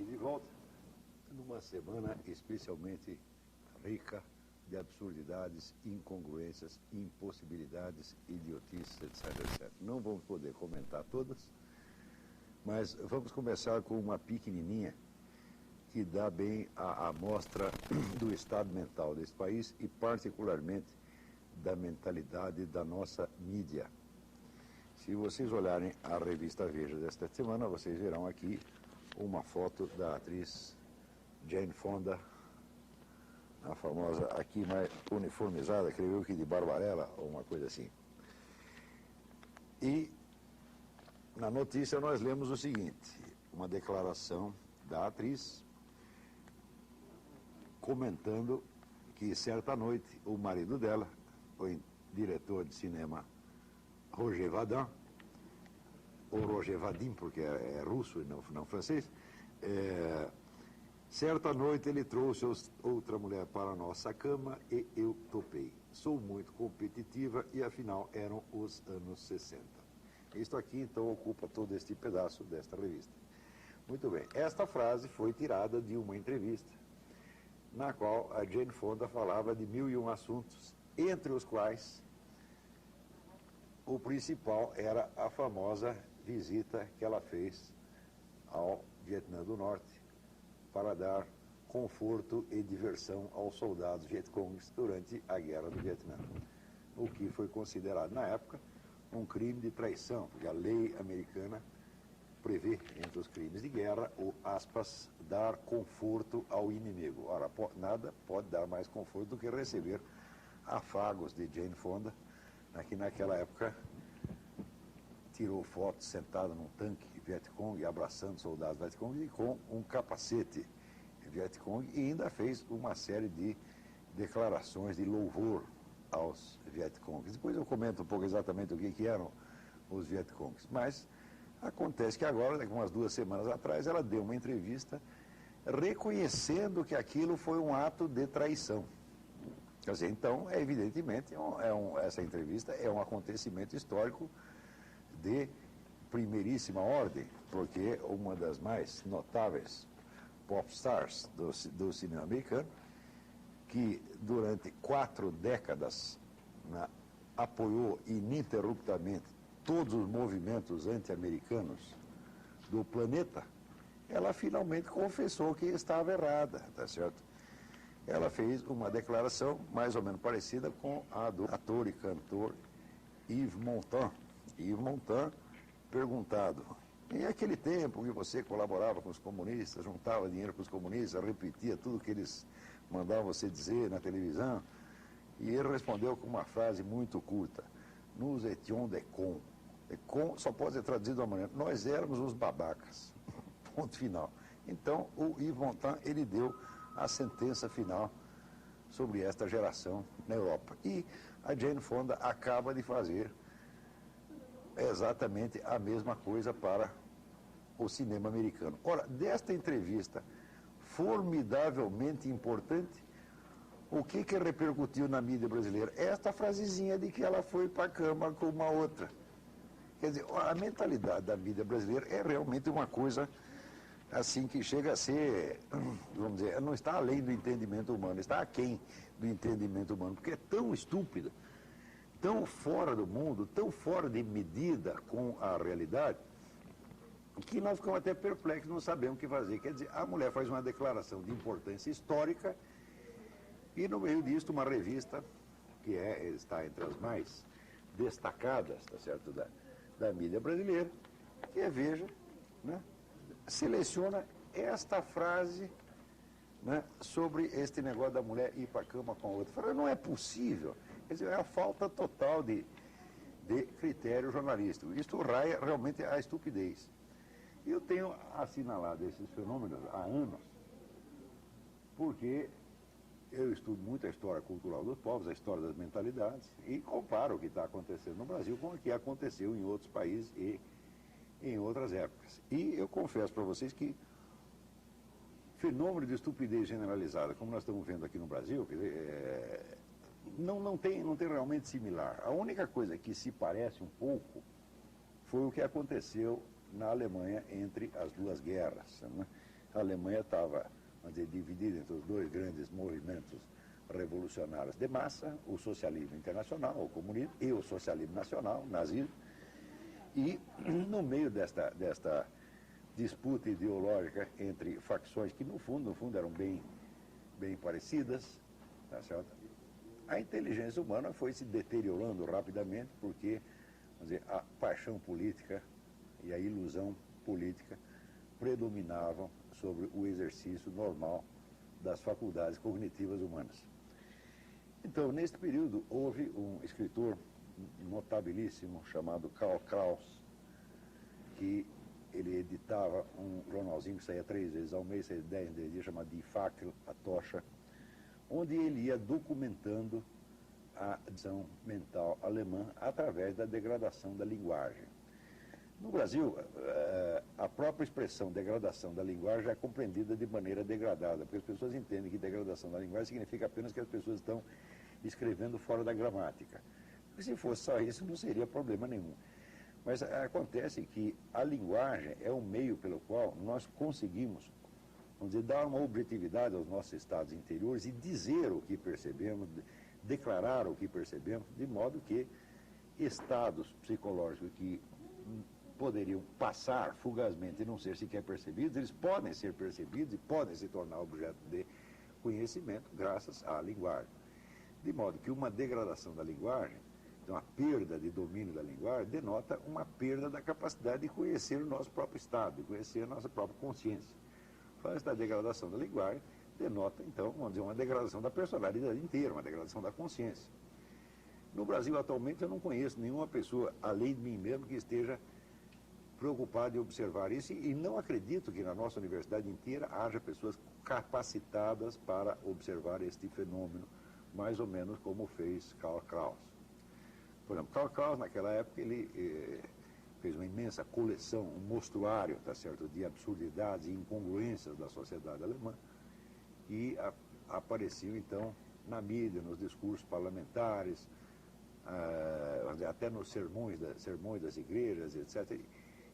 aqui de volta, numa semana especialmente rica de absurdidades, incongruências, impossibilidades, idiotices, etc. Não vamos poder comentar todas, mas vamos começar com uma pequenininha que dá bem a amostra do estado mental desse país e particularmente da mentalidade da nossa mídia. Se vocês olharem a revista Veja desta semana, vocês verão aqui uma foto da atriz Jane Fonda, a famosa aqui mais uniformizada, creio que de Barbarella, ou uma coisa assim. E na notícia nós lemos o seguinte, uma declaração da atriz comentando que certa noite o marido dela, o diretor de cinema Roger Vadim, ou Roger Vadim, porque é russo e não francês, certa noite ele trouxe outra mulher para a nossa cama e eu topei. Sou muito competitiva e afinal eram os anos 60. Isto aqui então ocupa todo este pedaço desta revista. Muito bem, esta frase foi tirada de uma entrevista na qual a Jane Fonda falava de 1001 assuntos, entre os quais o principal era a famosa visita que ela fez ao Vietnã do Norte para dar conforto e diversão aos soldados vietcongues durante a Guerra do Vietnã, o que foi considerado na época um crime de traição, porque a lei americana prevê, entre os crimes de guerra, o, aspas, dar conforto ao inimigo. Ora, nada pode dar mais conforto do que receber afagos de Jane Fonda, que naquela época tirou fotos sentada num tanque Vietcong, abraçando soldados Vietcong e com um capacete Vietcong, e ainda fez uma série de declarações de louvor aos Vietcongs. Depois eu comento um pouco exatamente o que eram os Vietcongs, mas acontece que agora, daqui umas 2 semanas atrás, ela deu uma entrevista reconhecendo que aquilo foi um ato de traição. Quer dizer, então, evidentemente, essa entrevista é um acontecimento histórico de primeiríssima ordem, porque uma das mais notáveis pop stars do cinema americano, que durante 4 décadas apoiou ininterruptamente todos os movimentos anti-americanos do planeta, ela finalmente confessou que estava errada, tá certo? Ela fez uma declaração mais ou menos parecida com a do ator e cantor Yves Montand. Yves Montand, perguntado, em aquele tempo que você colaborava com os comunistas, juntava dinheiro para os comunistas, repetia tudo que eles mandavam você dizer na televisão, e ele respondeu com uma frase muito curta, nous étions des cons. Com só pode ser traduzido de uma maneira, nós éramos os babacas, ponto final. Então, o Yves Montand, ele deu a sentença final sobre esta geração na Europa. E a Jane Fonda acaba de fazer exatamente a mesma coisa para o cinema americano. Ora, desta entrevista formidavelmente importante, o que repercutiu na mídia brasileira? Esta frasezinha de que ela foi para a cama com uma outra. Quer dizer, a mentalidade da mídia brasileira é realmente uma coisa assim que chega a ser, vamos dizer, não está além do entendimento humano, está aquém do entendimento humano, porque é tão estúpida, tão fora do mundo, tão fora de medida com a realidade, que nós ficamos até perplexos, não sabemos o que fazer. Quer dizer, a mulher faz uma declaração de importância histórica e no meio disso uma revista que está entre as mais destacadas, tá certo, da mídia brasileira, que é Veja, né, seleciona esta frase, né, sobre este negócio da mulher ir para a cama com a outra. Fala, não é possível. Quer dizer, é a falta total de critério jornalístico. Isto raia realmente a estupidez. E eu tenho assinalado esses fenômenos há anos, porque eu estudo muito a história cultural dos povos, a história das mentalidades, e comparo o que está acontecendo no Brasil com o que aconteceu em outros países e em outras épocas. E eu confesso para vocês que fenômeno de estupidez generalizada, como nós estamos vendo aqui no Brasil, quer dizer, não tem realmente similar. A única coisa que se parece um pouco foi o que aconteceu na Alemanha entre as 2 guerras, né? a Alemanha estava, vamos dizer, dividida entre os dois grandes movimentos revolucionários de massa, o socialismo internacional, o comunismo, e o socialismo nacional, o nazismo. E no meio desta disputa ideológica entre facções que no fundo eram bem parecidas, tá certo? A inteligência humana foi se deteriorando rapidamente porque, vamos dizer, a paixão política e a ilusão política predominavam sobre o exercício normal das faculdades cognitivas humanas. Então, nesse período, houve um escritor notabilíssimo chamado Karl Kraus, que ele editava um jornalzinho que saía 3 vezes ao mês, saía 10 dias, chamado Die Fackel, a Tocha, onde ele ia documentando a ação mental alemã através da degradação da linguagem. No Brasil, a própria expressão degradação da linguagem é compreendida de maneira degradada, porque as pessoas entendem que degradação da linguagem significa apenas que as pessoas estão escrevendo fora da gramática. Porque se fosse só isso, não seria problema nenhum. Mas acontece que a linguagem é um meio pelo qual nós conseguimos, vamos dizer, dar uma objetividade aos nossos estados interiores e dizer o que percebemos, declarar o que percebemos, de modo que estados psicológicos que poderiam passar fugazmente e não ser sequer percebidos, eles podem ser percebidos e podem se tornar objeto de conhecimento graças à linguagem. De modo que uma degradação da linguagem, então a perda de domínio da linguagem, denota uma perda da capacidade de conhecer o nosso próprio estado, de conhecer a nossa própria consciência. Faz da degradação da linguagem, denota, então, vamos dizer, uma degradação da personalidade inteira, uma degradação da consciência. No Brasil, atualmente, eu não conheço nenhuma pessoa, além de mim mesmo, que esteja preocupada em observar isso, e não acredito que na nossa universidade inteira haja pessoas capacitadas para observar este fenômeno, mais ou menos como fez Karl Kraus. Por exemplo, Karl Kraus, naquela época, ele fez uma imensa coleção, um mostruário, tá certo, de absurdidades e incongruências da sociedade alemã, e apareciam, então, na mídia, nos discursos parlamentares, até nos sermões das igrejas, etc.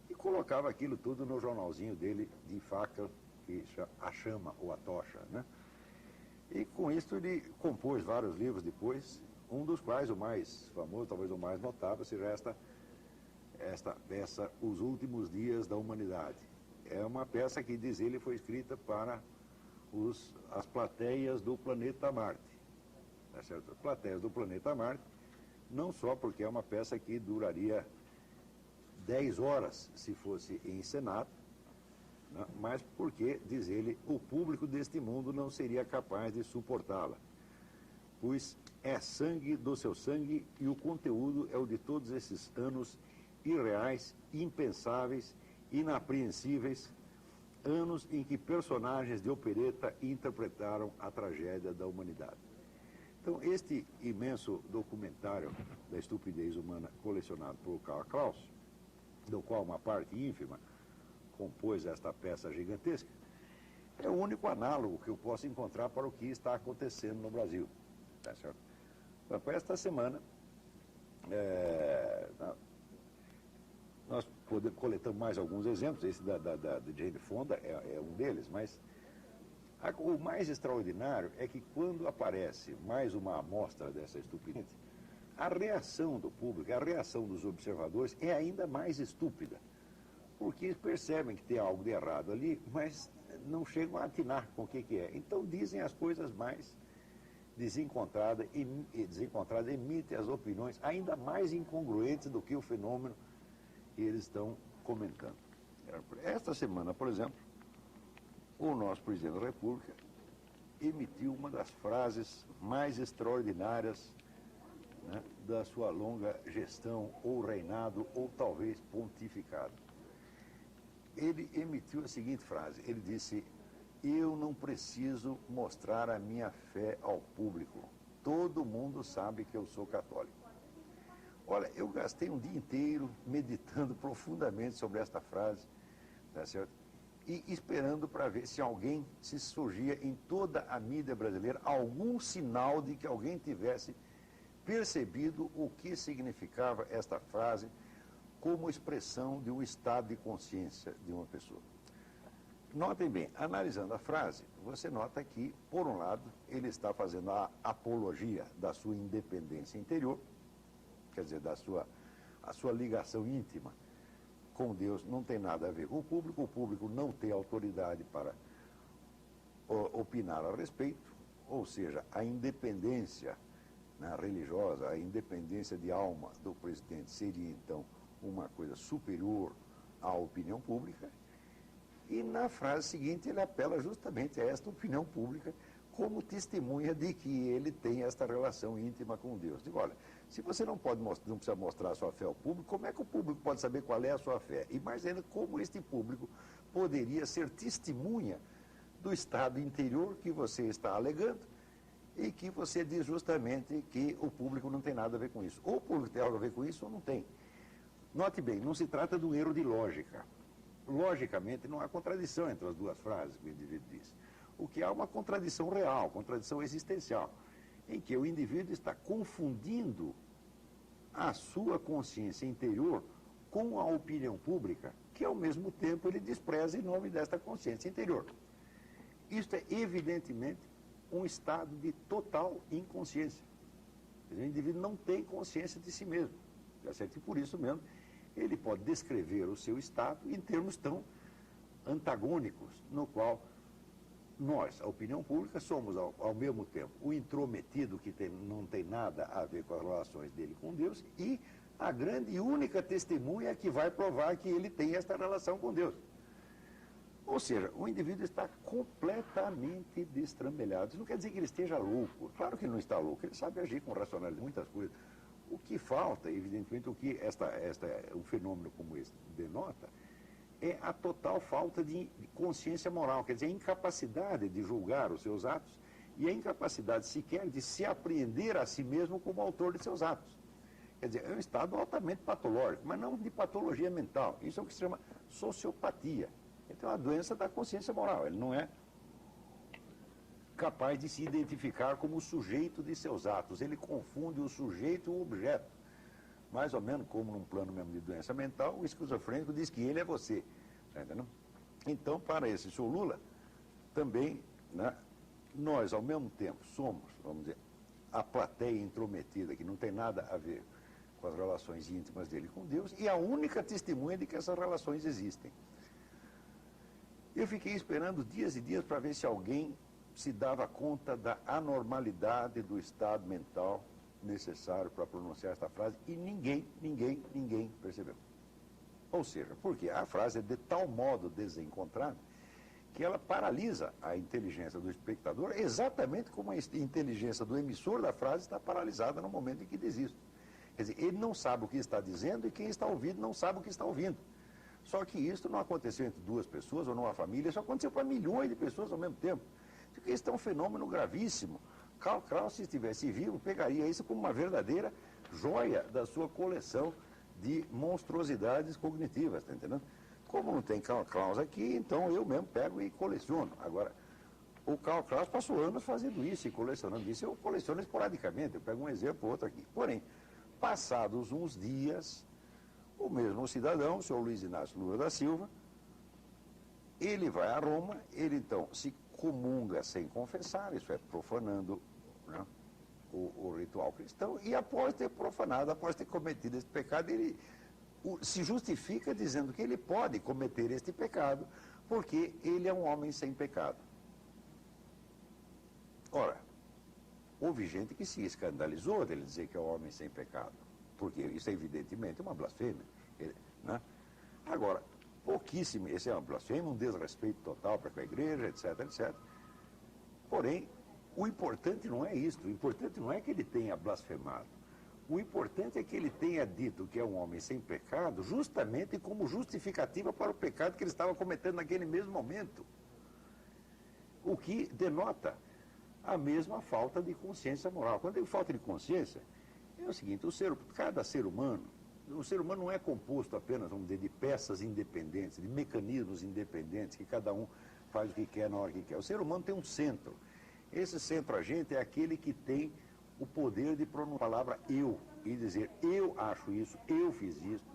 E colocava aquilo tudo no jornalzinho dele, de Fackel, que a chama ou a tocha, né? E com isso ele compôs vários livros depois, um dos quais, o mais famoso, talvez o mais notável, seja esta peça, Os Últimos Dias da Humanidade. É uma peça que, diz ele, foi escrita para as plateias do planeta Marte. Tá certo? As plateias do planeta Marte, não só porque é uma peça que duraria 10 horas se fosse encenada, né? Mas porque, diz ele, o público deste mundo não seria capaz de suportá-la, pois é sangue do seu sangue e o conteúdo é o de todos esses anos irreais, impensáveis, inapreensíveis, anos em que personagens de opereta interpretaram a tragédia da humanidade. Então, este imenso documentário da estupidez humana colecionado por Karl Kraus, do qual uma parte ínfima compôs esta peça gigantesca, é o único análogo que eu posso encontrar para o que está acontecendo no Brasil. Tá certo? Então, esta semana, nós coletamos mais alguns exemplos, esse da Jane Fonda é um deles, mas o mais extraordinário é que quando aparece mais uma amostra dessa estupidez, a reação do público, a reação dos observadores é ainda mais estúpida, porque percebem que tem algo de errado ali, mas não chegam a atinar com o que é. Então dizem as coisas mais desencontradas, emitem as opiniões ainda mais incongruentes do que o fenômeno que eles estão comentando. Esta semana, por exemplo, o nosso presidente da República emitiu uma das frases mais extraordinárias, né, da sua longa gestão, ou reinado, ou talvez pontificado. Ele emitiu a seguinte frase, ele disse: eu não preciso mostrar a minha fé ao público, todo mundo sabe que eu sou católico. Olha, eu gastei um dia inteiro meditando profundamente sobre esta frase, tá certo? E esperando para ver se surgia em toda a mídia brasileira algum sinal de que alguém tivesse percebido o que significava esta frase como expressão de um estado de consciência de uma pessoa. Notem bem, analisando a frase, você nota que, por um lado, ele está fazendo a apologia da sua independência interior, quer dizer, a sua ligação íntima com Deus não tem nada a ver com o público não tem autoridade para opinar a respeito, ou seja, a independência, né, religiosa, a independência de alma do presidente seria, então, uma coisa superior à opinião pública. E na frase seguinte ele apela justamente a esta opinião pública como testemunha de que ele tem esta relação íntima com Deus. Digo, olha, se você não precisa mostrar a sua fé ao público, como é que o público pode saber qual é a sua fé? E mais ainda, como este público poderia ser testemunha do estado interior que você está alegando e que você diz justamente que o público não tem nada a ver com isso. Ou o público tem algo a ver com isso ou não tem. Note bem, não se trata de um erro de lógica. Logicamente, não há contradição entre as duas frases que o indivíduo diz. O que há é uma contradição real, contradição existencial, em que o indivíduo está confundindo a sua consciência interior com a opinião pública, que ao mesmo tempo ele despreza em nome desta consciência interior. Isto é evidentemente um estado de total inconsciência. O indivíduo não tem consciência de si mesmo, tá certo? E por isso mesmo ele pode descrever o seu estado em termos tão antagônicos, no qual nós, a opinião pública, somos ao mesmo tempo o intrometido que não tem nada a ver com as relações dele com Deus e a grande e única testemunha que vai provar que ele tem esta relação com Deus. Ou seja, o indivíduo está completamente destrambelhado. Isso não quer dizer que ele esteja louco. Claro que ele não está louco, ele sabe agir com racionalidade, muitas coisas. O que falta, evidentemente, o que um fenômeno como esse denota, é a total falta de consciência moral, quer dizer, a incapacidade de julgar os seus atos e a incapacidade sequer de se apreender a si mesmo como autor de seus atos. Quer dizer, é um estado altamente patológico, mas não de patologia mental. Isso é o que se chama sociopatia. Então é uma doença da consciência moral, ele não é capaz de se identificar como o sujeito de seus atos. Ele confunde o sujeito e o objeto. Mais ou menos como num plano mesmo de doença mental, o esquizofrênico diz que ele é você. Tá entendendo? Então, para esse senhor Lula, também, né, nós, ao mesmo tempo, somos, vamos dizer, a plateia intrometida, que não tem nada a ver com as relações íntimas dele com Deus, e a única testemunha de que essas relações existem. Eu fiquei esperando dias e dias para ver se alguém se dava conta da anormalidade do estado mental necessário para pronunciar esta frase, e ninguém percebeu. Ou seja, porque a frase é de tal modo desencontrada que ela paralisa a inteligência do espectador, exatamente como a inteligência do emissor da frase está paralisada no momento em que diz isso. Quer dizer, ele não sabe o que está dizendo e quem está ouvindo não sabe o que está ouvindo. Só que isso não aconteceu entre duas pessoas ou numa família, isso aconteceu para milhões de pessoas ao mesmo tempo. Isso é um fenômeno gravíssimo. Karl Kraus, se estivesse vivo, pegaria isso como uma verdadeira joia da sua coleção de monstruosidades cognitivas, tá entendendo? Como não tem Karl Kraus aqui, então eu mesmo pego e coleciono. Agora, o Karl Kraus passou anos fazendo isso e colecionando isso. Eu coleciono esporadicamente, eu pego um exemplo ou outro aqui. Porém, passados uns dias, o mesmo cidadão, o senhor Luiz Inácio Lula da Silva, ele vai a Roma, ele então se comunga sem confessar, isso é, profanando, né, o ritual cristão, e após ter profanado, após ter cometido esse pecado, ele se justifica dizendo que ele pode cometer este pecado, porque ele é um homem sem pecado. Ora, houve gente que se escandalizou dele dizer que é um homem sem pecado, porque isso é evidentemente uma blasfêmia, né? Agora, pouquíssimo, esse é uma blasfêmia, um desrespeito total para com a igreja, etc, etc. Porém, o importante não é isso, o importante não é que ele tenha blasfemado. O importante é que ele tenha dito que é um homem sem pecado, justamente como justificativa para o pecado que ele estava cometendo naquele mesmo momento. O que denota a mesma falta de consciência moral. Quando eu digo falta de consciência, é o seguinte, cada ser humano, o ser humano não é composto apenas, vamos dizer, de peças independentes, de mecanismos independentes, que cada um faz o que quer na hora que quer. O ser humano tem um centro. Esse centro agente é aquele que tem o poder de pronunciar a palavra eu, e dizer eu acho isso, eu fiz isso,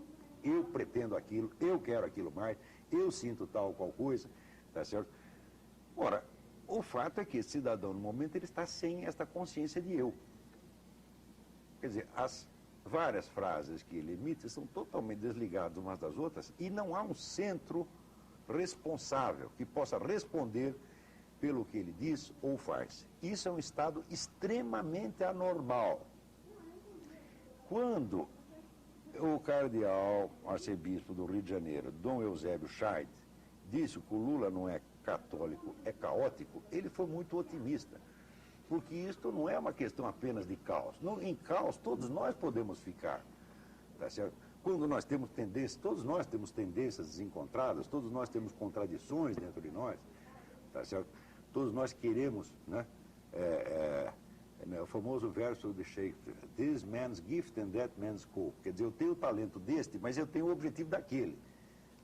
eu pretendo aquilo, eu quero aquilo mais, eu sinto tal ou qual coisa. tá certo? Ora, o fato é que esse cidadão, no momento, ele está sem esta consciência de eu. Quer dizer, as várias frases que ele emite são totalmente desligadas umas das outras e não há um centro responsável que possa responder pelo que ele diz ou faz. Isso é um estado extremamente anormal. Quando o cardeal arcebispo do Rio de Janeiro, Dom Eusébio Scheid, disse que o Lula não é católico, é caótico, ele foi muito otimista. Porque isto não é uma questão apenas de caos. Em caos, todos nós podemos ficar. Tá certo? Quando nós temos tendências, todos nós temos tendências desencontradas, todos nós temos contradições dentro de nós. Tá certo? Todos nós queremos, né? O famoso verso de Shakespeare, this man's gift and that man's cope. Quer dizer, eu tenho o talento deste, mas eu tenho o objetivo daquele.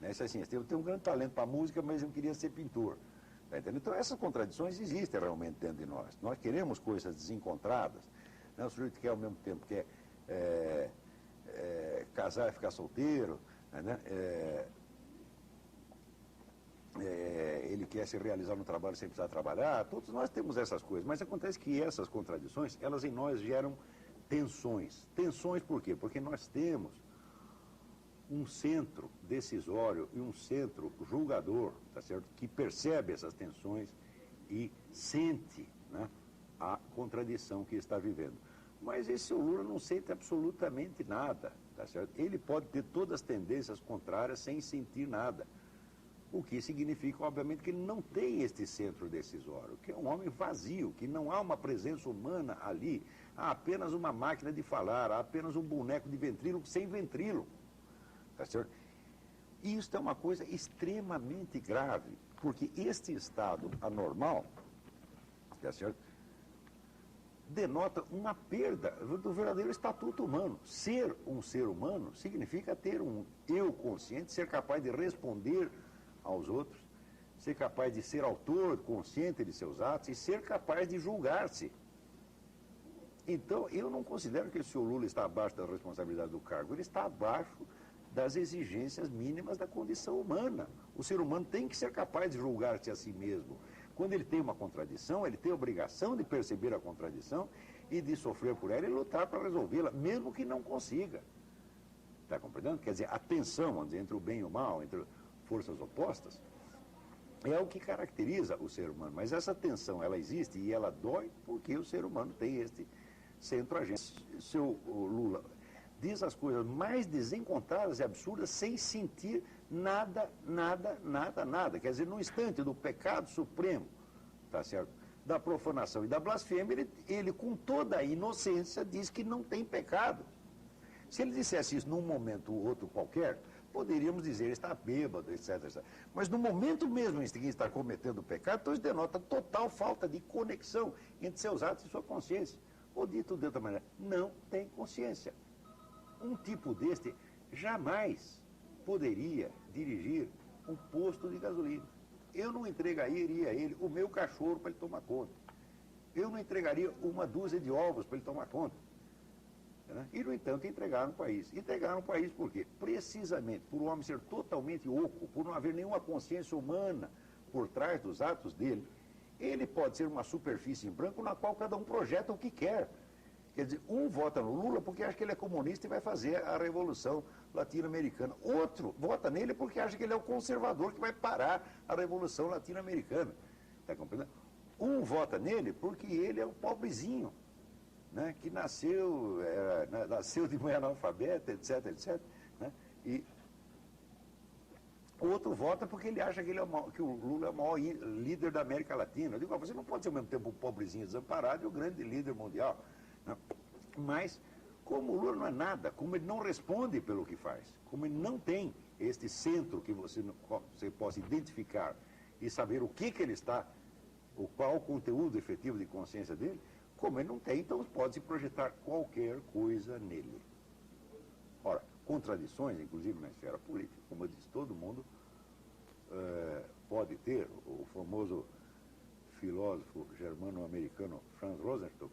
Né? Isso é assim, eu tenho um grande talento para a música, mas eu queria ser pintor. Tá entendendo? Então, essas contradições existem realmente dentro de nós. Nós queremos coisas desencontradas. Né? O sujeito quer, ao mesmo tempo, quer casar e ficar solteiro, né? Ele quer se realizar no trabalho sem precisar trabalhar. Todos nós temos essas coisas. Mas acontece que essas contradições, elas em nós geram tensões. Tensões por quê? Porque nós temos um centro decisório e um centro julgador, tá certo? Que percebe essas tensões e sente, né, a contradição que está vivendo. Mas esse Lula não sente absolutamente nada, tá certo? Ele pode ter todas as tendências contrárias sem sentir nada. O que significa, obviamente, que ele não tem este centro decisório, que é um homem vazio, que não há uma presença humana ali, há apenas uma máquina de falar, há apenas um boneco de ventríloco sem ventríloco. Tá certo? E isso é uma coisa extremamente grave, porque este estado anormal, tá certo, denota uma perda do verdadeiro estatuto humano. Ser um ser humano significa ter um eu consciente, ser capaz de responder aos outros, ser capaz de ser autor consciente de seus atos e ser capaz de julgar-se. Então, eu não considero que o senhor Lula está abaixo da responsabilidade do cargo, ele está abaixo das exigências mínimas da condição humana. O ser humano tem que ser capaz de julgar-se a si mesmo. Quando ele tem uma contradição, ele tem a obrigação de perceber a contradição e de sofrer por ela e lutar para resolvê-la, mesmo que não consiga. Está compreendendo? Quer dizer, a tensão, vamos dizer, entre o bem e o mal, entre forças opostas, é o que caracteriza o ser humano. Mas essa tensão, ela existe e ela dói porque o ser humano tem este centro-agente. Seu Lula diz as coisas mais desencontradas e absurdas sem sentir nada, nada, nada, nada. Quer dizer, no instante do pecado supremo, tá certo? Da profanação e da blasfêmia, ele com toda a inocência diz que não tem pecado. Se ele dissesse isso num momento ou outro qualquer, poderíamos dizer ele está bêbado, etc, etc. Mas no momento mesmo em que está cometendo o pecado, então isso denota total falta de conexão entre seus atos e sua consciência. Ou dito de outra maneira, não tem consciência. Um tipo deste jamais poderia dirigir um posto de gasolina. Eu não entregaria a ele o meu cachorro para ele tomar conta. Eu não entregaria uma dúzia de ovos para ele tomar conta. E, no entanto, entregaram o país. Entregaram o país por quê? Precisamente por o homem ser totalmente oco, por não haver nenhuma consciência humana por trás dos atos dele. Ele pode ser uma superfície em branco na qual cada um projeta o que quer. Quer dizer, um vota no Lula porque acha que ele é comunista e vai fazer a revolução latino-americana. Outro vota nele porque acha que ele é o conservador que vai parar a revolução latino-americana. Está compreendendo? Um vota nele porque ele é o pobrezinho, né, que nasceu de mãe analfabeta, etc, etc. Né, e o outro vota porque ele acha que, que o Lula é o maior líder da América Latina. Eu digo, você não pode ser ao mesmo tempo um pobrezinho desamparado e o grande líder mundial. Né? Mas, como o Lula não é nada, como ele não responde pelo que faz, como ele não tem este centro que você possa identificar e saber o que ele está, qual o conteúdo efetivo de consciência dele, como ele não tem, então pode-se projetar qualquer coisa nele. Ora, contradições, inclusive na esfera política, como eu disse, todo mundo pode ter. O famoso filósofo germano-americano Franz Rosenstock,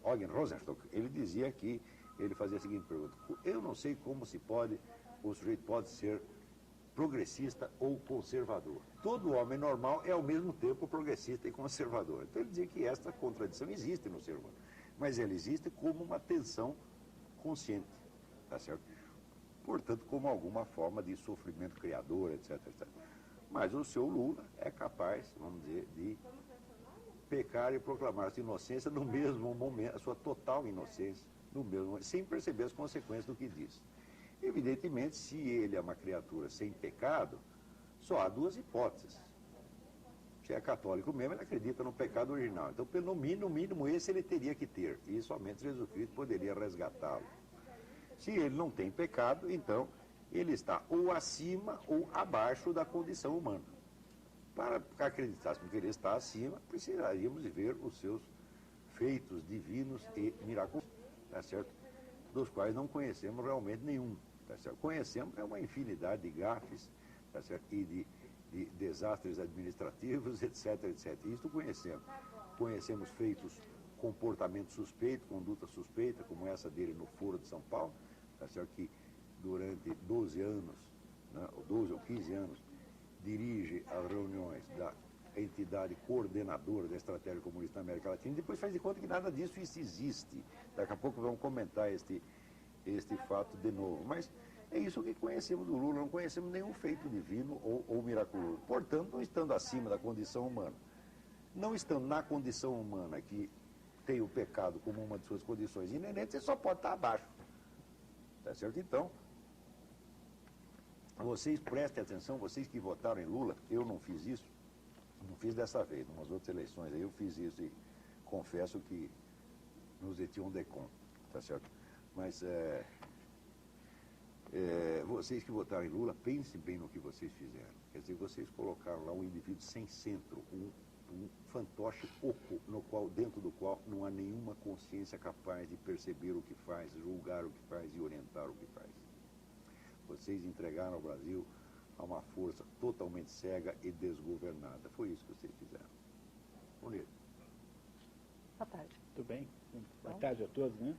Eugen Rosenstock, ele dizia que, ele fazia a seguinte pergunta: eu não sei como o sujeito pode ser progressista ou conservador. Todo homem normal é ao mesmo tempo progressista e conservador. Então ele dizia que esta contradição existe no ser humano, mas ela existe como uma tensão consciente, tá certo? Portanto, como alguma forma de sofrimento criador, etc, etc. Mas o seu Lula é capaz, vamos dizer, de pecar e proclamar sua inocência no mesmo momento, a sua total inocência, no mesmo momento, sem perceber as consequências do que diz. Evidentemente, se ele é uma criatura sem pecado, só há duas hipóteses. Se é católico mesmo, ele acredita no pecado original. Então, no mínimo, esse ele teria que ter. E somente Jesus Cristo poderia resgatá-lo. Se ele não tem pecado, então ele está ou acima ou abaixo da condição humana. Para acreditássemos que ele está acima, precisaríamos de ver os seus feitos divinos e miraculosos, tá certo? Dos quais não conhecemos realmente nenhum. Tá certo? Conhecemos uma infinidade de gafes, tá certo? E de desastres administrativos, etc, etc. Isso conhecemos. Conhecemos feitos, comportamento suspeito, conduta suspeita, como essa dele no Foro de São Paulo, tá certo? Que durante 12 anos, né, 12 ou 15 anos, dirige as reuniões da entidade coordenadora da estratégia comunista na América Latina, e depois faz de conta que nada disso existe. Daqui a pouco vamos comentar este fato de novo. Mas é isso que conhecemos do Lula, não conhecemos nenhum feito divino ou miraculoso. Portanto, não estando acima da condição humana, não estando na condição humana que tem o pecado como uma de suas condições inerentes, ele só pode estar abaixo. Tá certo? Então, vocês prestem atenção, vocês que votaram em Lula, eu não fiz isso, não fiz dessa vez, em umas outras eleições aí eu fiz isso e confesso que nos etiam decon, tá certo? Mas vocês que votaram em Lula, pensem bem no que vocês fizeram. Quer dizer, vocês colocaram lá um indivíduo sem centro, um fantoche oco, dentro do qual não há nenhuma consciência capaz de perceber o que faz, julgar o que faz e orientar o que faz. Vocês entregaram ao Brasil a uma força totalmente cega e desgovernada. Foi isso que vocês fizeram. Bonito. Boa tarde. Tudo bem? Boa tarde a todos, né?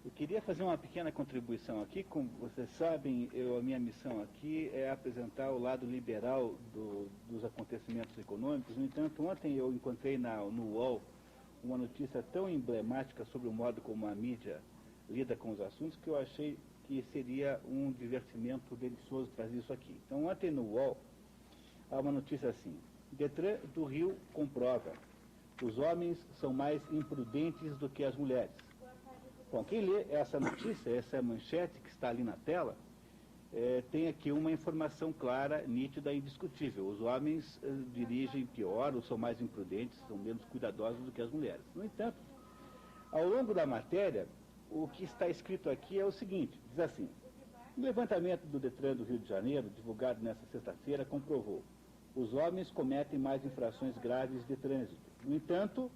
Eu queria fazer uma pequena contribuição aqui. Como vocês sabem, a minha missão aqui é apresentar o lado liberal dos acontecimentos econômicos. No entanto, ontem eu encontrei no UOL uma notícia tão emblemática sobre o modo como a mídia lida com os assuntos que eu achei que seria um divertimento delicioso trazer isso aqui. Então, ontem no UOL, há uma notícia assim: Detran do Rio comprova, os homens são mais imprudentes do que as mulheres. Bom, quem lê essa notícia, essa manchete que está ali na tela, tem aqui uma informação clara, nítida e indiscutível. Os homens dirigem pior, ou são mais imprudentes, são menos cuidadosos do que as mulheres. No entanto, ao longo da matéria, o que está escrito aqui é o seguinte, diz assim: o levantamento do Detran do Rio de Janeiro, divulgado nesta sexta-feira, comprovou: os homens cometem mais infrações graves de trânsito. No entanto,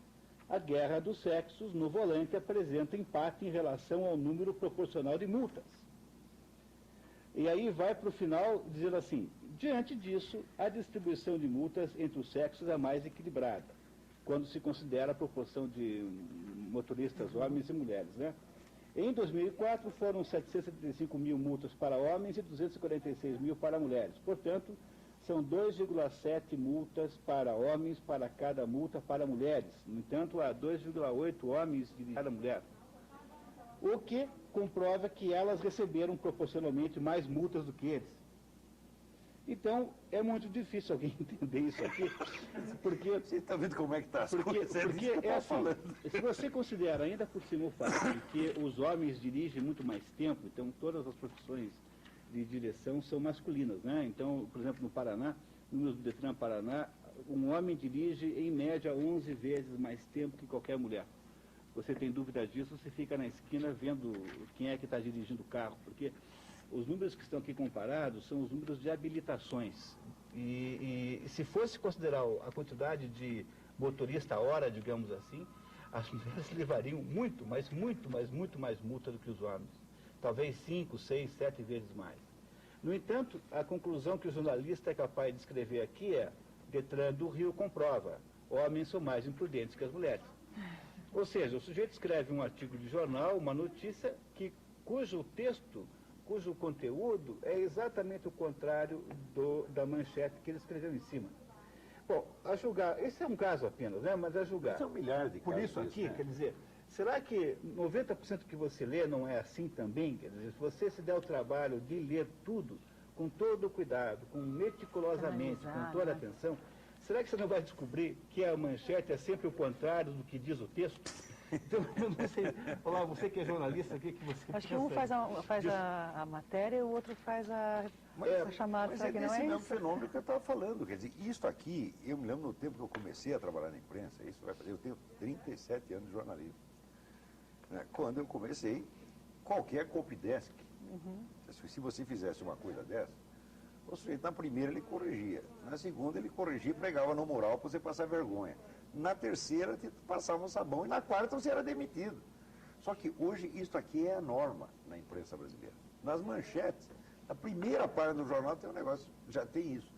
a guerra dos sexos no volante apresenta empate em relação ao número proporcional de multas. E aí vai para o final dizendo assim: diante disso, a distribuição de multas entre os sexos é mais equilibrada, quando se considera a proporção de motoristas homens e mulheres, né? Em 2004, foram 775 mil multas para homens e 246 mil para mulheres. Portanto, são 2,7 multas para homens para cada multa para mulheres. No entanto, há 2,8 homens de cada mulher. O que comprova que elas receberam proporcionalmente mais multas do que eles. Então, é muito difícil alguém entender isso aqui, porque... Você está vendo como é que está as coisas? Porque é assim, se você considera ainda por cima o fato de que os homens dirigem muito mais tempo, então todas as profissões de direção são masculinas, né? Então, por exemplo, no Paraná, no Detran Paraná, um homem dirige em média 11 vezes mais tempo que qualquer mulher. Você tem dúvida disso, você fica na esquina vendo quem é que está dirigindo o carro, porque os números que estão aqui comparados são os números de habilitações. E se fosse considerar a quantidade de motorista hora, digamos assim, as mulheres levariam muito mais multa do que os homens. Talvez 5, 6, 7 vezes mais. No entanto, a conclusão que o jornalista é capaz de escrever aqui é: Detran do Rio comprova, homens são mais imprudentes que as mulheres. Ou seja, o sujeito escreve um artigo de jornal, uma notícia, cujo texto cujo conteúdo é exatamente o contrário da manchete que ele escreveu em cima. Bom, a julgar, esse é um caso apenas, né? Mas a julgar. São milhares de casos. Por isso aqui, quer dizer, será que 90% que você lê não é assim também? Quer dizer, se você se der o trabalho de ler tudo, com todo o cuidado, meticulosamente, com toda a atenção, será que você não vai descobrir que a manchete é sempre o contrário do que diz o texto? Então, eu não sei, olá, você que é jornalista, o que você Acho que um faz a matéria e o outro faz a chamada. Mas Será que não desse é mesmo isso? fenômeno que eu estava falando. Quer dizer, isso aqui, eu me lembro no tempo que eu comecei a trabalhar na imprensa, isso vai fazer, eu tenho 37 anos de jornalismo. Né? Quando eu comecei, qualquer copydesk, se você fizesse uma coisa dessa, o sujeito na primeira ele corrigia, na segunda ele corrigia e pregava no mural para você passar vergonha. Na terceira, te passava um sabão. E na quarta, você era demitido. Só que hoje, isso aqui é a norma na imprensa brasileira. Nas manchetes, a primeira página do jornal tem um negócio, já tem isso.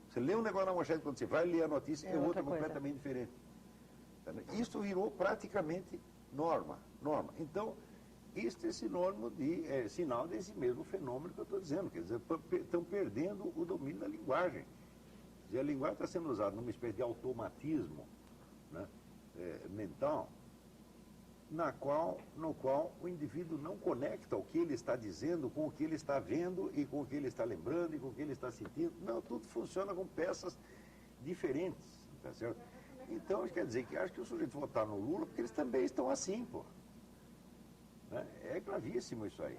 Você lê um negócio na manchete, quando você vai ler a notícia, é outra completamente diferente. Isso virou praticamente norma. Então, este é sinônimo sinal desse mesmo fenômeno que eu estou dizendo. Quer dizer, estão perdendo o domínio da linguagem. Quer dizer, a linguagem está sendo usada numa espécie de automatismo, né, mental, no qual o indivíduo não conecta o que ele está dizendo com o que ele está vendo e com o que ele está lembrando e com o que ele está sentindo. Não, tudo funciona com peças diferentes, tá certo? Então, quer dizer que acho que o sujeito votar no Lula porque eles também estão assim, pô. Né? É gravíssimo isso aí.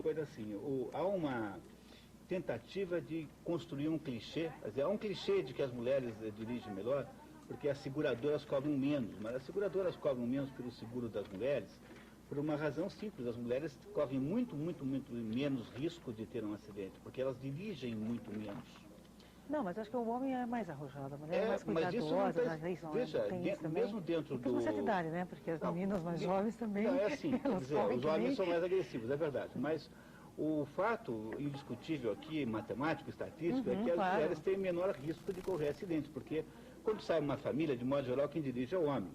Coisa assim, há uma tentativa de construir um clichê, quer dizer, há um clichê de que as mulheres dirigem melhor, porque as seguradoras cobram menos, mas as seguradoras cobram menos pelo seguro das mulheres, por uma razão simples, as mulheres correm muito menos risco de ter um acidente, porque elas dirigem muito menos. Não, mas acho que o homem é mais arrojado, a mulher é mais mas isso não cuidadosa, tem, veja, mesmo dentro tem uma certa idade, né? Porque as meninas mais jovens também... Não, é assim, quer dizer, os homens nem... são mais agressivos, é verdade, mas o fato indiscutível aqui, matemático, estatístico, é que as mulheres têm menor risco de correr acidentes, porque quando sai uma família, de modo geral, quem dirige é o homem.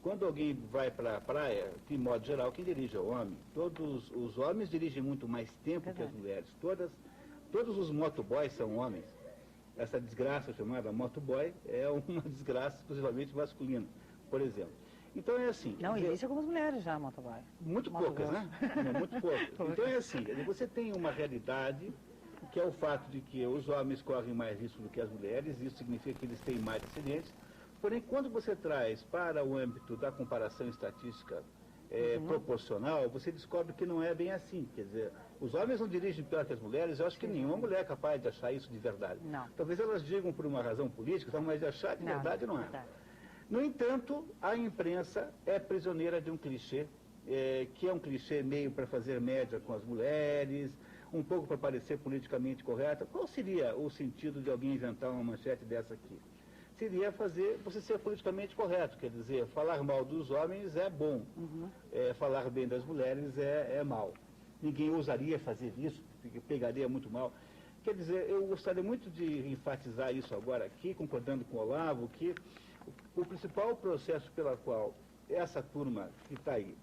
Quando alguém vai para a praia, de modo geral, quem dirige é o homem. Todos os homens dirigem muito mais tempo que as mulheres. Todos os motoboys são homens. Essa desgraça chamada motoboy é uma desgraça exclusivamente masculina, por exemplo. Então é assim... Não, existe algumas mulheres já, motoboy. Muito poucas, né? Muito poucas. Então é assim, você tem uma realidade que é o fato de que os homens correm mais risco do que as mulheres, isso significa que eles têm mais acidentes. Porém, quando você traz para o âmbito da comparação estatística proporcional, você descobre que não é bem assim. Quer dizer, os homens não dirigem pior que as mulheres, eu acho que nenhuma mulher é capaz de achar isso de verdade. Não. Talvez elas digam por uma razão política, mas de achar de verdade não é. No entanto, a imprensa é prisioneira de um clichê, que é um clichê meio para fazer média com as mulheres, um pouco para parecer politicamente correta. Qual seria o sentido de alguém inventar uma manchete dessa aqui? Seria fazer você ser politicamente correto, quer dizer, falar mal dos homens é bom, falar bem das mulheres é mal. Ninguém ousaria fazer isso, porque pegaria muito mal. Quer dizer, eu gostaria muito de enfatizar isso agora aqui, concordando com o Olavo, que o principal processo pela qual essa turma que está aí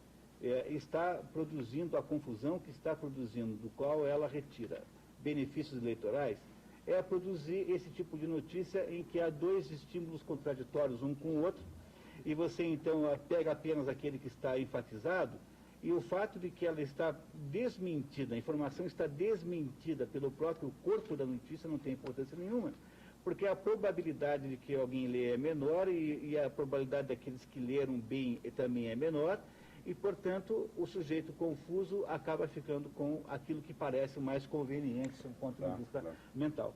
está produzindo a confusão que está produzindo, do qual ela retira benefícios eleitorais, é produzir esse tipo de notícia em que há dois estímulos contraditórios um com o outro, e você então pega apenas aquele que está enfatizado, e o fato de que ela está desmentida, a informação está desmentida pelo próprio corpo da notícia não tem importância nenhuma, porque a probabilidade de que alguém leia é menor e a probabilidade daqueles que leram bem também é menor, e, portanto, o sujeito confuso acaba ficando com aquilo que parece mais conveniente do ponto de vista mental.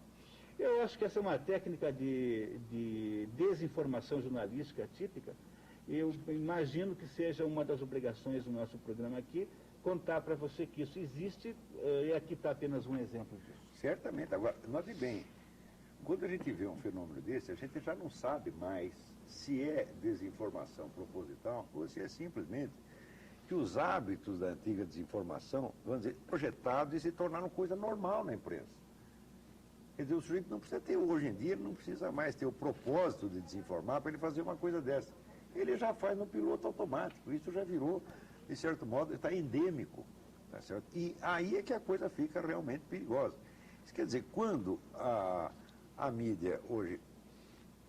Eu acho que essa é uma técnica de desinformação jornalística típica. Eu imagino que seja uma das obrigações do nosso programa aqui, contar para você que isso existe, e aqui está apenas um exemplo disso. Certamente. Agora, note bem, quando a gente vê um fenômeno desse, a gente já não sabe mais se é desinformação proposital ou se é simplesmente que os hábitos da antiga desinformação, vamos dizer, projetados e se tornaram coisa normal na imprensa. Quer dizer, o sujeito não precisa ter, hoje em dia, ele não precisa mais ter o propósito de desinformar para ele fazer uma coisa dessa. Ele já faz no piloto automático, isso já virou, de certo modo, está endêmico Tá certo? E aí é que a coisa fica realmente perigosa. Isso quer dizer, quando a mídia hoje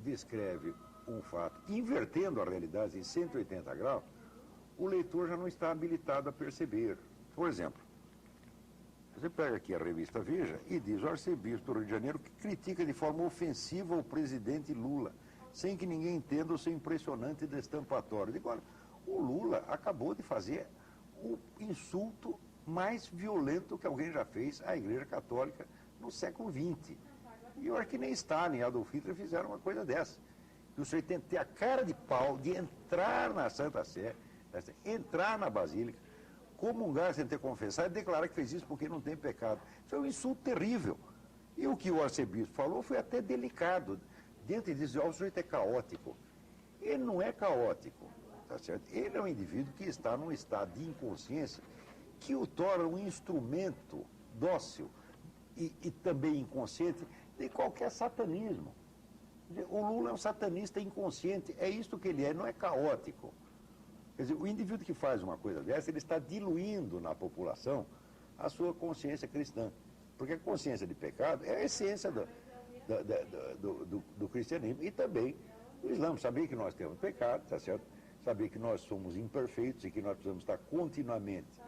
descreve um fato, invertendo a realidade em 180 graus, o leitor já não está habilitado a perceber. Por exemplo, você pega aqui a revista Veja e diz: o arcebispo do Rio de Janeiro que critica de forma ofensiva o presidente Lula, sem que ninguém entenda o seu impressionante destampatório. Digo, olha, o Lula acabou de fazer o insulto mais violento que alguém já fez à Igreja Católica no século XX. E eu acho que nem Stalin e Adolf Hitler fizeram uma coisa dessa. E o senhor tem que ter a cara de pau de entrar na Santa Sé, entrar na Basílica, comungar sem ter confessado e declarar que fez isso porque não tem pecado. Isso é um insulto terrível. E o que o arcebispo falou foi até delicado. Diante disso, o sujeito é caótico. Ele não é caótico, tá certo? Ele é um indivíduo que está num estado de inconsciência que o torna um instrumento dócil e também inconsciente de qualquer satanismo. O Lula é um satanista inconsciente, é isto que ele é, não é caótico. Quer dizer, o indivíduo que faz uma coisa dessa, ele está diluindo na população a sua consciência cristã. Porque a consciência de pecado é a essência do cristianismo e também do Islã. Saber que nós temos pecado, tá certo? Saber que nós somos imperfeitos e que nós precisamos estar continuamente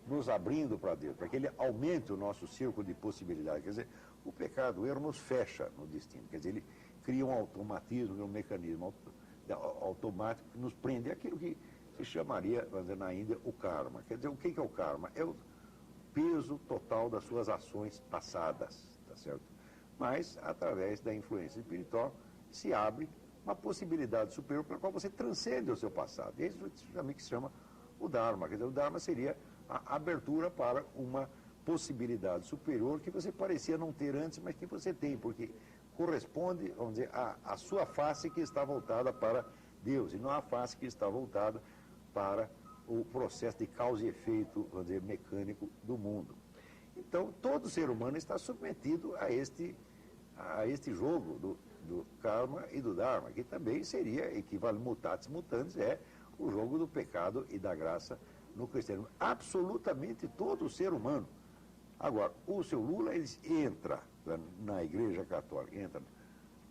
nos abrindo para Deus, para que Ele aumente o nosso círculo de possibilidades. Quer dizer, o pecado, o erro nos fecha no destino. Quer dizer, ele cria um automatismo, um mecanismo automático que nos prende. É aquilo que se chamaria, vamos dizer, na Índia, o karma. Quer dizer, o que é o karma? É o peso total das suas ações passadas, tá certo? Mas, através da influência espiritual, se abre uma possibilidade superior pela qual você transcende o seu passado. E é isso que se chama o Dharma. Quer dizer, o Dharma seria a abertura para uma possibilidade superior que você parecia não ter antes, mas que você tem, porque corresponde, vamos dizer, à sua face que está voltada para Deus, e não a face que está voltada para o processo de causa e efeito, vamos dizer, mecânico do mundo. Então, todo ser humano está submetido a este jogo do karma e do dharma, que também seria, equivale mutatis mutandis, é o jogo do pecado e da graça no cristianismo. Absolutamente todo ser humano. Agora, o seu Lula, ele entra na Igreja Católica, entra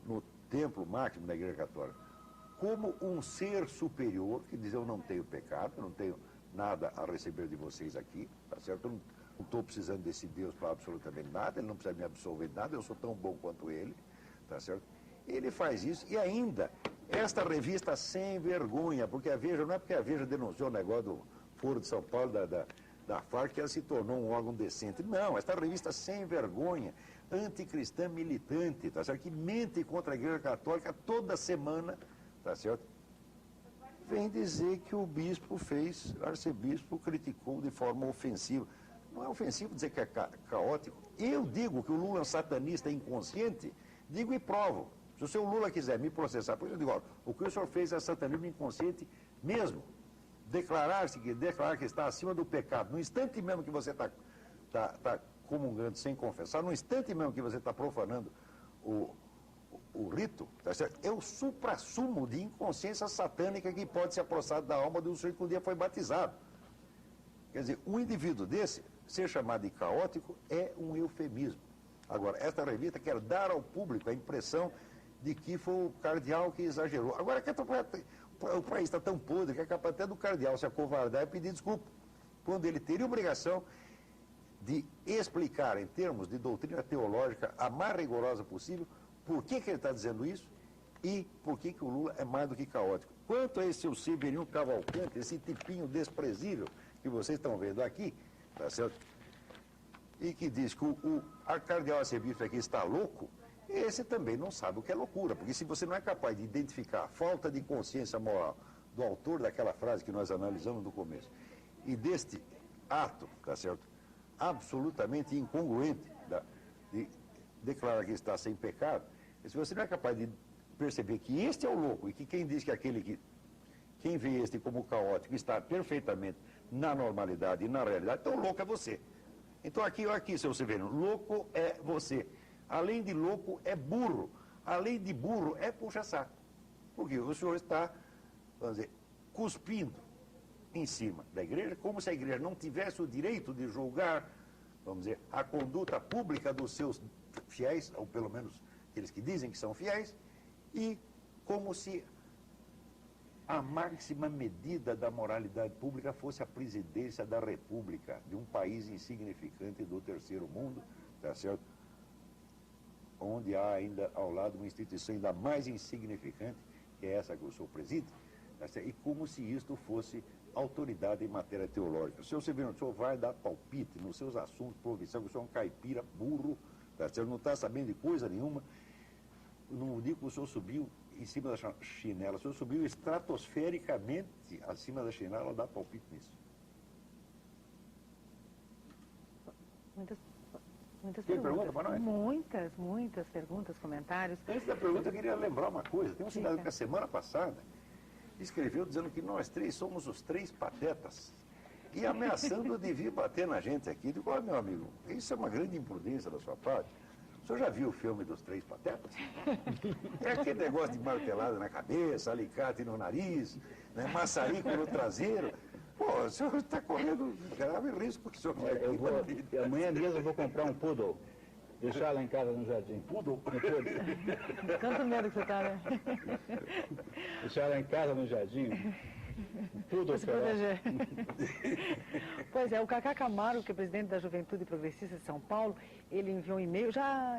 no templo máximo da Igreja Católica, como um ser superior, que diz: eu não tenho pecado, eu não tenho nada a receber de vocês aqui, tá certo? Eu não estou precisando desse Deus para absolutamente nada, ele não precisa me absolver de nada, eu sou tão bom quanto ele, tá certo? Ele faz isso, e ainda, esta revista sem vergonha, porque a Veja, não é porque a Veja denunciou o negócio do Foro de São Paulo, da FARC, que ela se tornou um órgão decente. Não, esta revista sem vergonha, anticristã militante, tá certo? Que mente contra a Igreja Católica toda semana, tá certo? Vem dizer que o bispo o arcebispo criticou de forma ofensiva. Não é ofensivo dizer que é caótico. Eu digo que o Lula é um satanista inconsciente, digo e provo. Se o seu Lula quiser me processar, por isso eu digo: ó, o que o senhor fez é satanismo inconsciente mesmo. Declarar que está acima do pecado, no instante mesmo que você está comungando sem confessar, no instante mesmo que você está profanando o rito, tá certo? É o suprassumo de inconsciência satânica que pode se aproximar da alma de um sujeito que um dia foi batizado. Quer dizer, um indivíduo desse, ser chamado de caótico, é um eufemismo. Agora, esta revista quer dar ao público a impressão de que foi o cardeal que exagerou. Agora, o país está tão podre que é capaz até do cardeal se acovardar e pedir desculpa, quando ele teria obrigação de explicar, em termos de doutrina teológica, a mais rigorosa possível, por que ele está dizendo isso e por que o Lula é mais do que caótico. Quanto a esse seu Severino Cavalcante, esse tipinho desprezível que vocês estão vendo aqui, tá certo? E que diz que o cardeal arcebispo aqui está louco, esse também não sabe o que é loucura, porque se você não é capaz de identificar a falta de consciência moral do autor daquela frase que nós analisamos no começo, e deste ato, tá certo, absolutamente incongruente de declarar que está sem pecado, se você não é capaz de perceber que este é o louco e que quem diz que quem vê este como caótico está perfeitamente na normalidade e na realidade, então louco é você. Então aqui, seu Severino, louco é você. Além de louco, é burro. Além de burro, é puxa-saco. Porque o senhor está, vamos dizer, cuspindo em cima da igreja, como se a igreja não tivesse o direito de julgar, vamos dizer, a conduta pública dos seus fiéis, ou pelo menos aqueles que dizem que são fiéis, e como se a máxima medida da moralidade pública fosse a presidência da República, de um país insignificante do terceiro mundo, tá certo? Onde há ainda ao lado uma instituição ainda mais insignificante, que é essa que o senhor preside, tá certo? E como se isto fosse autoridade em matéria teológica. O senhor Severino, o senhor vai dar palpite nos seus assuntos provinciais, o senhor é um caipira burro, tá certo? Não está sabendo de coisa nenhuma. Não digo que o senhor subiu em cima da chinela, o senhor subiu estratosfericamente acima da chinela, dá palpite nisso. Muitas Tem perguntas. pergunta para nós? Muitas perguntas, comentários. Antes da pergunta, eu queria lembrar uma coisa. Tem um cidadão que a semana passada escreveu dizendo que nós três somos os três patetas e ameaçando de vir bater na gente aqui. Digo, olha, meu amigo, isso é uma grande imprudência da sua parte. O senhor já viu o filme dos Três Patetas? É aquele negócio de martelada na cabeça, alicate no nariz, né, maçarico no traseiro. Pô, o senhor está correndo grave risco que o senhor vai... Amanhã mesmo eu vou comprar um poodle. Deixar lá em casa no jardim. Poodle? Tanto medo que você está, né? Deixar lá em casa no jardim. Poodle Se proteger. Pois é, o Cacá Camargo, que é presidente da Juventude Progressista de São Paulo, ele enviou um e-mail,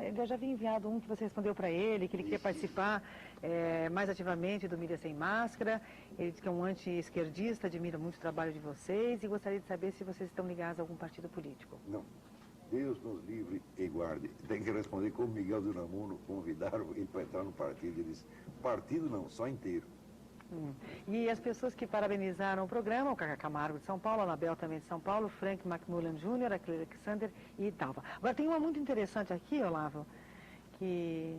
ele já havia enviado um que você respondeu para ele, que ele queria participar mais ativamente do Mídia Sem Máscara. Ele diz que é um anti-esquerdista, admira muito o trabalho de vocês e gostaria de saber se vocês estão ligados a algum partido político. Não. Deus nos livre e guarde. Tem que responder como Miguel de Unamuno convidaram ele para entrar no partido. Ele disse, partido não, só inteiro. E as pessoas que parabenizaram o programa, o Cacá Camargo de São Paulo, a Anabel também de São Paulo, Frank McMullen Jr., a Cleide Alexander e Dalva. Agora tem uma muito interessante aqui, Olavo, que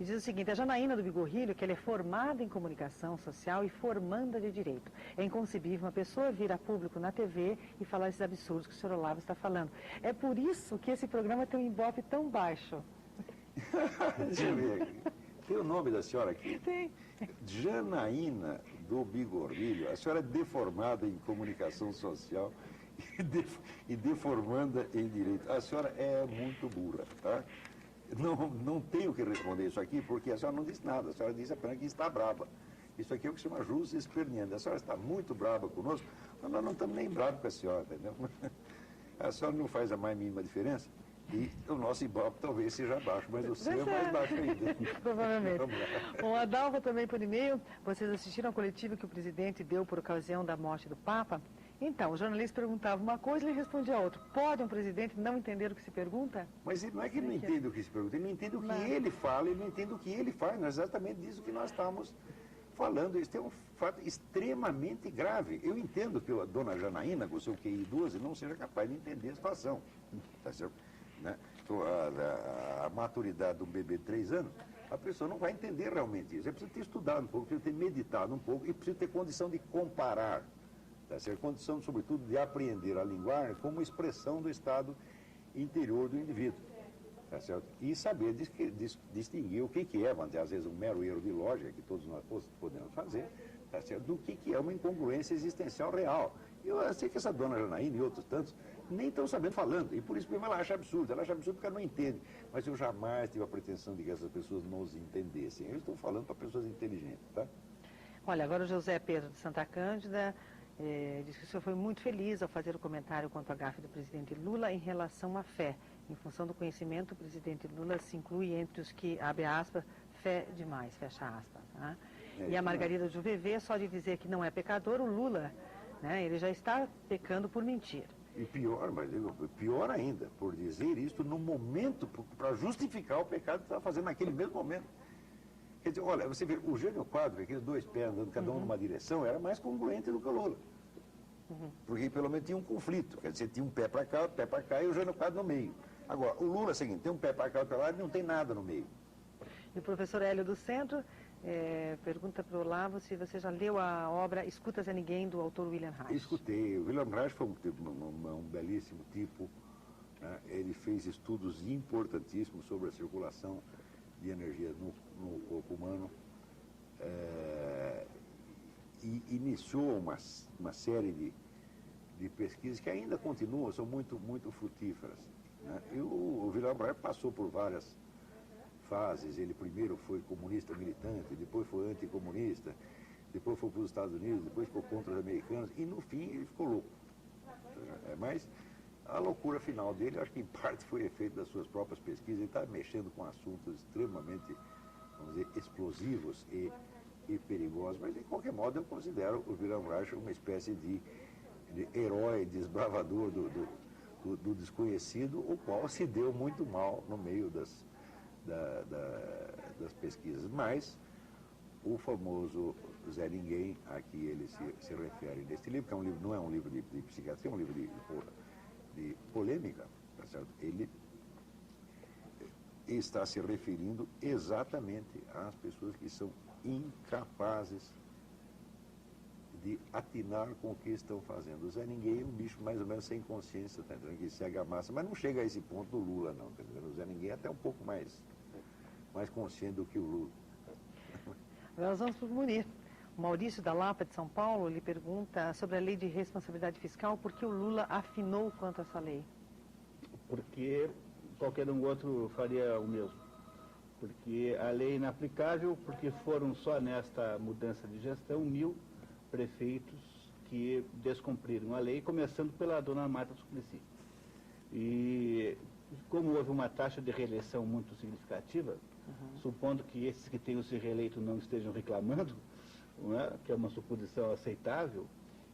diz o seguinte: a Janaína do Bigorrilho, que ela é formada em comunicação social e formanda de direito. É inconcebível uma pessoa vir a público na TV e falar esses absurdos que o senhor Olavo está falando. É por isso que esse programa tem um ibope tão baixo. Deixa eu ver aqui. Tem o nome da senhora aqui? Tem. Janaína do Bigorrilho. A senhora é deformada em comunicação social e deformanda em direito. A senhora é muito burra, tá? Não tenho que responder isso aqui, porque a senhora não disse nada. A senhora disse apenas que está brava. Isso aqui é o que se chama jus esperneando. A senhora está muito brava conosco, mas nós não estamos nem bravos com a senhora, entendeu? A senhora não faz a mais mínima diferença. E o nosso ibope talvez seja baixo, mas o seu é mais baixo ainda. Provavelmente. Bom, a Dalva também por e-mail. Vocês assistiram ao coletivo que o presidente deu por ocasião da morte do Papa? Então, o jornalista perguntava uma coisa e ele respondia outra. Pode um presidente não entender o que se pergunta? Mas não é que ele não entende o que se pergunta, ele não entende o que ele fala, ele não entende o que ele faz. Não é exatamente disso que nós estamos falando. Isso é um fato extremamente grave. Eu entendo que a dona Janaína, com o seu QI 12, não seja capaz de entender a situação. Tá certo? Né? Então, a maturidade de um bebê de 3 anos, a pessoa não vai entender realmente isso. É preciso ter estudado um pouco, precisa ter meditado um pouco e precisa ter condição de comparar. Tá certo? Condição, sobretudo, de apreender a linguagem como expressão do estado interior do indivíduo. Tá certo? E saber distinguir o que é, vamos dizer, às vezes um mero erro de lógica, que todos nós podemos fazer, tá certo? Do que é uma incongruência existencial real. Eu sei que essa dona Janaína e outros tantos nem estão sabendo falando, e por isso mesmo ela acha absurdo porque ela não entende. Mas eu jamais tive a pretensão de que essas pessoas nos entendessem. Eu estou falando para pessoas inteligentes, tá? Olha, agora o José Pedro de Santa Cândida diz que o senhor foi muito feliz ao fazer o comentário quanto à gafe do presidente Lula em relação à fé. Em função do conhecimento, o presidente Lula se inclui entre os que, abre aspas, fé demais, fecha aspas. Tá? E a Margarida do VV, só de dizer que não é pecador, o Lula, né, ele já está pecando por mentir. E pior, mas pior ainda, por dizer isso no momento, para justificar o pecado que está fazendo naquele mesmo momento. Quer dizer, olha, você vê, o Jânio Quadros, aqueles dois pés andando cada um numa direção, era mais congruente do que o Lula. Porque pelo menos tinha um conflito, quer dizer, tinha um pé para cá e o Jânio Quadros no meio. Agora, o Lula é o seguinte, tem um pé para cá e outro para lá e não tem nada no meio. E o professor Hélio do Centro pergunta para o Olavo se você já leu a obra Escutas a Ninguém, do autor William Reich. Escutei. O William Reich foi um belíssimo tipo. Né? Ele fez estudos importantíssimos sobre a circulação de energia no corpo humano. iniciou uma série de pesquisas que ainda continuam, são muito frutíferas, né? E o Vilham Braille passou por várias fases. Ele primeiro foi comunista militante, depois foi anticomunista, depois foi para os Estados Unidos, depois ficou contra os americanos, e no fim ele ficou louco. Mas a loucura final dele, acho que em parte foi efeito das suas próprias pesquisas. Ele está mexendo com assuntos extremamente, vamos dizer, explosivos e perigosos, mas de qualquer modo eu considero o Vilham Reich uma espécie de herói, desbravador do desconhecido, o qual se deu muito mal no meio das pesquisas. Mas o famoso Zé Ninguém, a que ele se refere neste livro, que é um livro, não é um livro de psiquiatria, é um livro de polêmica, tá certo? Ele está se referindo exatamente às pessoas que são incapazes de atinar com o que estão fazendo. O Zé Ninguém é um bicho mais ou menos sem consciência, tá entendendo? Que segue a massa, mas não chega a esse ponto do Lula, não, tá entendendo? O Zé Ninguém é até um pouco mais consciente do que o Lula. Agora nós vamos para o Munir. O Maurício da Lapa, de São Paulo, lhe pergunta sobre a lei de responsabilidade fiscal, por que o Lula afinou quanto a essa lei? Porque qualquer um outro faria o mesmo. Porque a lei é inaplicável, porque foram só nesta mudança de gestão 1.000 prefeitos que descumpriram a lei, começando pela dona Marta Suplicy. E como houve uma taxa de reeleição muito significativa, supondo que esses que tenham se reeleito não estejam reclamando, não é? Que é uma suposição aceitável,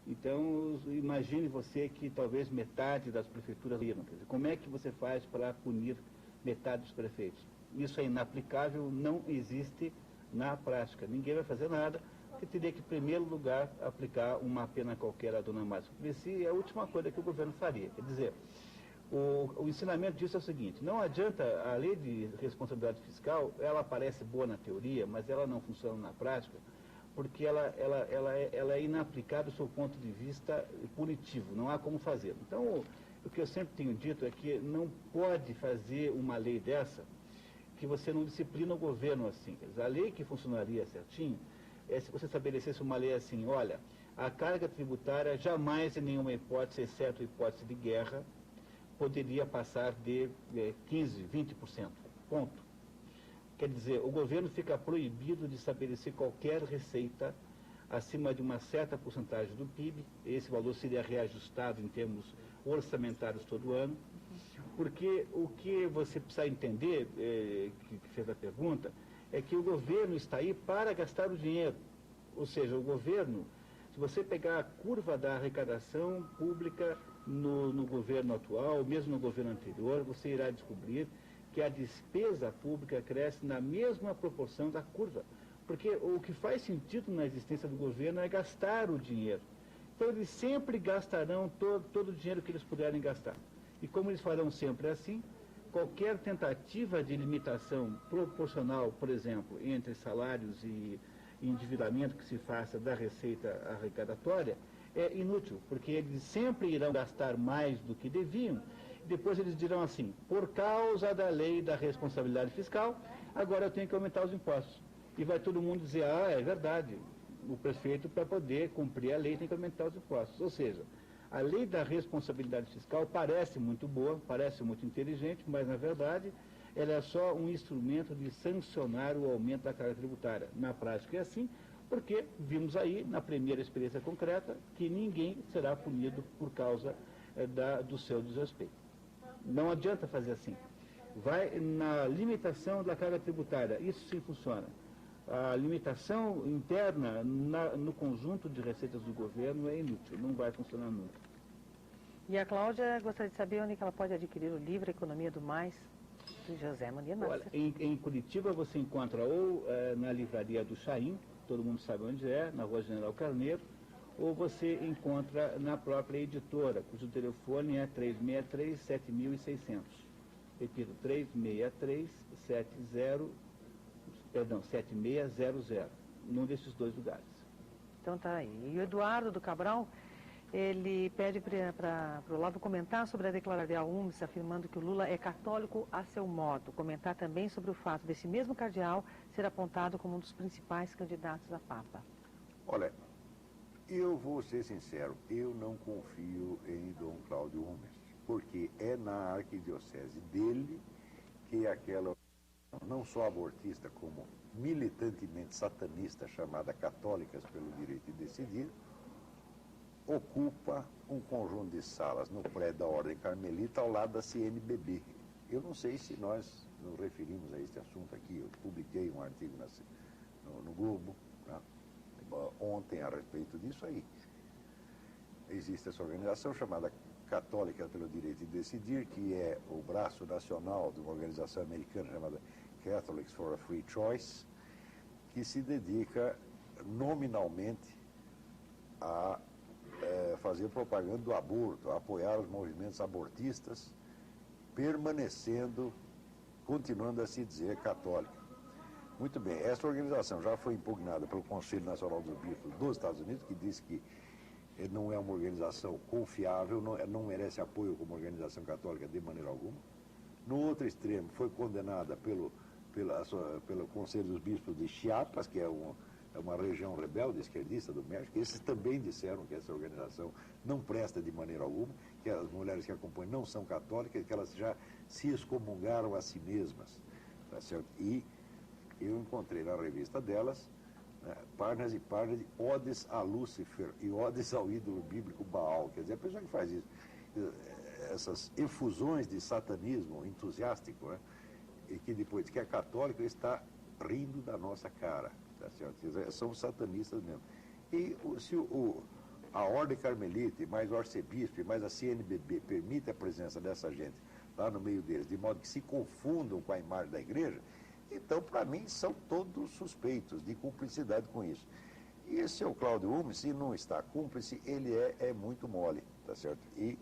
então imagine você que talvez metade das prefeituras iram. Quer dizer, como é que você faz para punir metade dos prefeitos? Isso é inaplicável, não existe na prática. Ninguém vai fazer nada, porque teria que, em primeiro lugar, aplicar uma pena qualquer à dona Marta Suplicy, e é a última coisa que o governo faria. Quer dizer, o ensinamento disso é o seguinte: não adianta, a lei de responsabilidade fiscal, ela parece boa na teoria, mas ela não funciona na prática, porque ela é inaplicável do seu ponto de vista punitivo, não há como fazer. Então, o que eu sempre tenho dito é que não pode fazer uma lei dessa que você não disciplina o governo assim. Quer dizer, a lei que funcionaria certinho é se você estabelecesse uma lei assim: olha, a carga tributária jamais, em nenhuma hipótese, exceto hipótese de guerra, poderia passar de 15%, 20%. Ponto. Quer dizer, o governo fica proibido de estabelecer qualquer receita acima de uma certa porcentagem do PIB. Esse valor seria reajustado em termos orçamentários todo ano. Porque o que você precisa entender, que fez a pergunta, é que o governo está aí para gastar o dinheiro. Ou seja, o governo, se você pegar a curva da arrecadação pública no governo atual, mesmo no governo anterior, você irá descobrir que a despesa pública cresce na mesma proporção da curva. Porque o que faz sentido na existência do governo é gastar o dinheiro. Então, eles sempre gastarão todo o dinheiro que eles puderem gastar. E como eles farão sempre assim, qualquer tentativa de limitação proporcional, por exemplo, entre salários e endividamento que se faça da receita arrecadatória, é inútil, porque eles sempre irão gastar mais do que deviam. Depois eles dirão assim: por causa da lei da responsabilidade fiscal, agora eu tenho que aumentar os impostos. E vai todo mundo dizer: ah, é verdade, o prefeito, para poder cumprir a lei, tem que aumentar os impostos. Ou seja, a lei da responsabilidade fiscal parece muito boa, parece muito inteligente, mas, na verdade, ela é só um instrumento de sancionar o aumento da carga tributária. Na prática é assim, porque vimos aí, na primeira experiência concreta, que ninguém será punido por causa do seu desrespeito. Não adianta fazer assim. Vai na limitação da carga tributária, isso sim funciona. A limitação interna no conjunto de receitas do governo é inútil, não vai funcionar nunca. E a Cláudia gostaria de saber onde que ela pode adquirir o livro Economia do Mais, do José Munir Nasser. Olha, em Curitiba você encontra ou na livraria do Chaim, todo mundo sabe onde é, na Rua General Carneiro, ou você encontra na própria editora, cujo telefone é 363-7600. Repito, 7600, num desses dois lugares. Então tá aí. E o Eduardo do Cabral, ele pede para o Olavo comentar sobre a declaração cardeal Umes, afirmando que o Lula é católico a seu modo. Comentar também sobre o fato desse mesmo cardeal ser apontado como um dos principais candidatos a Papa. Olha, Eu vou ser sincero, eu não confio em Dom Cláudio Umes, porque é na arquidiocese dele que aquela, não só abortista, como militantemente satanista, chamada Católicas pelo Direito de Decidir, ocupa um conjunto de salas no prédio da Ordem Carmelita ao lado da CNBB. Eu não sei se nós nos referimos a este assunto aqui, eu publiquei um artigo no Globo, né, ontem a respeito disso aí. Existe essa organização chamada Católica pelo Direito de Decidir, que é o braço nacional de uma organização americana chamada Catholics for a Free Choice, que se dedica nominalmente a fazer propaganda do aborto, a apoiar os movimentos abortistas, continuando a se dizer católica. Muito bem, essa organização já foi impugnada pelo Conselho Nacional dos Bispos dos Estados Unidos, que diz que não é uma organização confiável, não merece apoio como organização católica de maneira alguma. No outro extremo, foi condenada pelo Conselho dos Bispos de Chiapas, que é uma região rebelde esquerdista do México. Esses também disseram que essa organização não presta de maneira alguma, que as mulheres que acompanham não são católicas, que elas já se excomungaram a si mesmas. Tá certo? E eu encontrei na revista delas, né, páginas e páginas de odes a Lúcifer e odes ao ídolo bíblico Baal. Quer dizer, a pessoa que faz isso, essas efusões de satanismo entusiástico, né, e que depois que é católico está rindo da nossa cara. Tá certo? São satanistas mesmo. E se a Ordem Carmelita, mais o arcebispo, mais a CNBB permite a presença dessa gente lá no meio deles, de modo que se confundam com a imagem da igreja, então, para mim, são todos suspeitos de cumplicidade com isso. E esse é o Cláudio Umes, se não está cúmplice, ele é muito mole, tá certo? E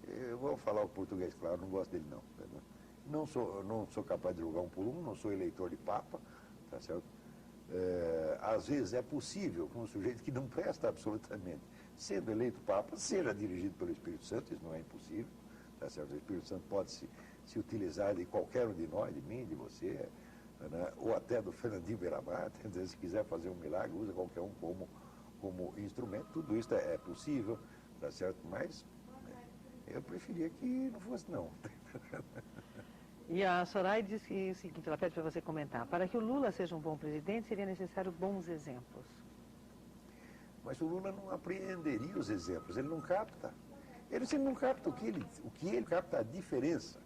eu vou falar o português, claro, não gosto dele não. Não sou capaz de julgar um por um, não sou eleitor de papa, tá certo? Às vezes é possível que um sujeito que não presta absolutamente, sendo eleito papa, seja dirigido pelo Espírito Santo, isso não é impossível, tá certo? O Espírito Santo pode se utilizar de qualquer um de nós, de mim, de você, né? Ou até do Fernandinho Beiramar, se quiser fazer um milagre, usa qualquer um como instrumento, tudo isso é possível, tá certo? Mas eu preferia que não fosse não. E a Soraya diz que o seguinte, ela pede para você comentar, para que o Lula seja um bom presidente, seria necessário bons exemplos. Mas o Lula não apreenderia os exemplos, ele não capta. Ele não capta o que ele capta, a diferença,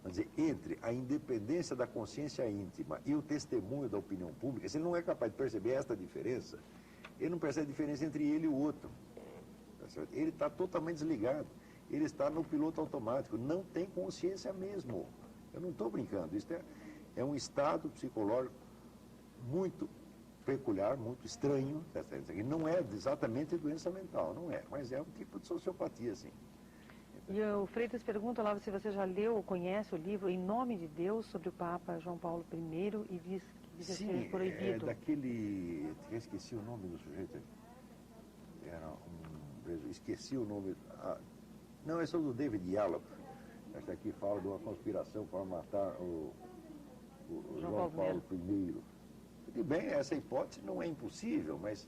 quer dizer, entre a independência da consciência íntima e o testemunho da opinião pública. Se ele não é capaz de perceber esta diferença, ele não percebe a diferença entre ele e o outro. Tá certo? Ele está totalmente desligado, ele está no piloto automático, não tem consciência mesmo. Eu não estou brincando, isso é um estado psicológico muito peculiar, muito estranho. Tá certo? Não é exatamente doença mental, não é, mas é um tipo de sociopatia, sim. E o Freitas pergunta lá se você já leu ou conhece o livro Em Nome de Deus, sobre o Papa João Paulo I, e diz que devia ser proibido. É daquele... Eu esqueci o nome do sujeito. Esqueci o nome... não, esse é o do David Yallop. Esta aqui fala de uma conspiração para matar o João Paulo I. Tudo bem, essa hipótese não é impossível, mas...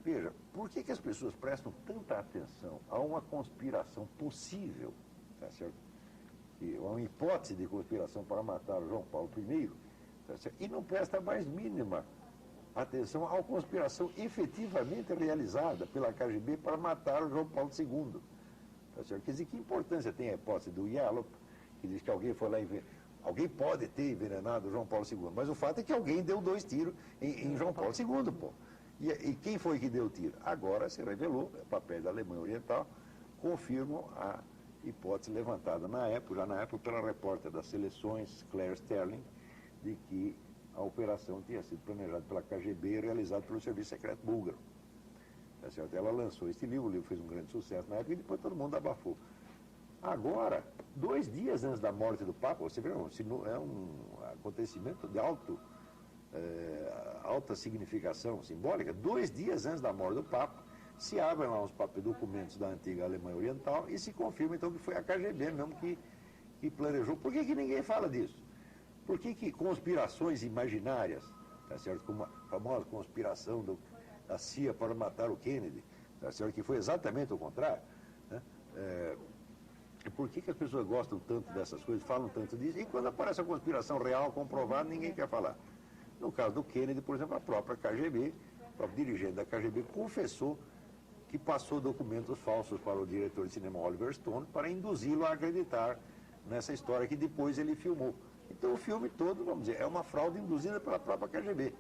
Veja, por que as pessoas prestam tanta atenção a uma conspiração possível, tá certo? Uma hipótese de conspiração para matar o João Paulo I, tá certo? E não presta a mais mínima atenção à conspiração efetivamente realizada pela KGB para matar o João Paulo II, tá certo? Quer dizer, que importância tem a hipótese do Yallop, que diz que alguém foi lá e alguém pode ter envenenado o João Paulo II, mas o fato é que alguém deu 2 tiros em João Paulo II, pô. E quem foi que deu o tiro? Agora se revelou, papéis da Alemanha Oriental confirmam a hipótese levantada já na época pela repórter das seleções, Claire Sterling, de que a operação tinha sido planejada pela KGB e realizada pelo Serviço Secreto Búlgaro. Tá certo? Ela lançou este livro, o livro fez um grande sucesso na época e depois todo mundo abafou. Agora, 2 dias antes da morte do Papa, você vê, é um acontecimento de alta significação simbólica. 2 dias antes da morte do Papa, se abrem lá uns documentos da antiga Alemanha Oriental e se confirma então que foi a KGB mesmo que planejou. Por que ninguém fala disso? Por que conspirações imaginárias, tá certo? Como a famosa conspiração a CIA para matar o Kennedy, tá certo? Que foi exatamente o contrário, né? Por que as pessoas gostam tanto dessas coisas, falam tanto disso, e quando aparece a conspiração real, comprovada, ninguém quer falar? No caso do Kennedy, por exemplo, a própria KGB, o próprio dirigente da KGB confessou que passou documentos falsos para o diretor de cinema Oliver Stone para induzi-lo a acreditar nessa história que depois ele filmou. Então o filme todo, vamos dizer, é uma fraude induzida pela própria KGB,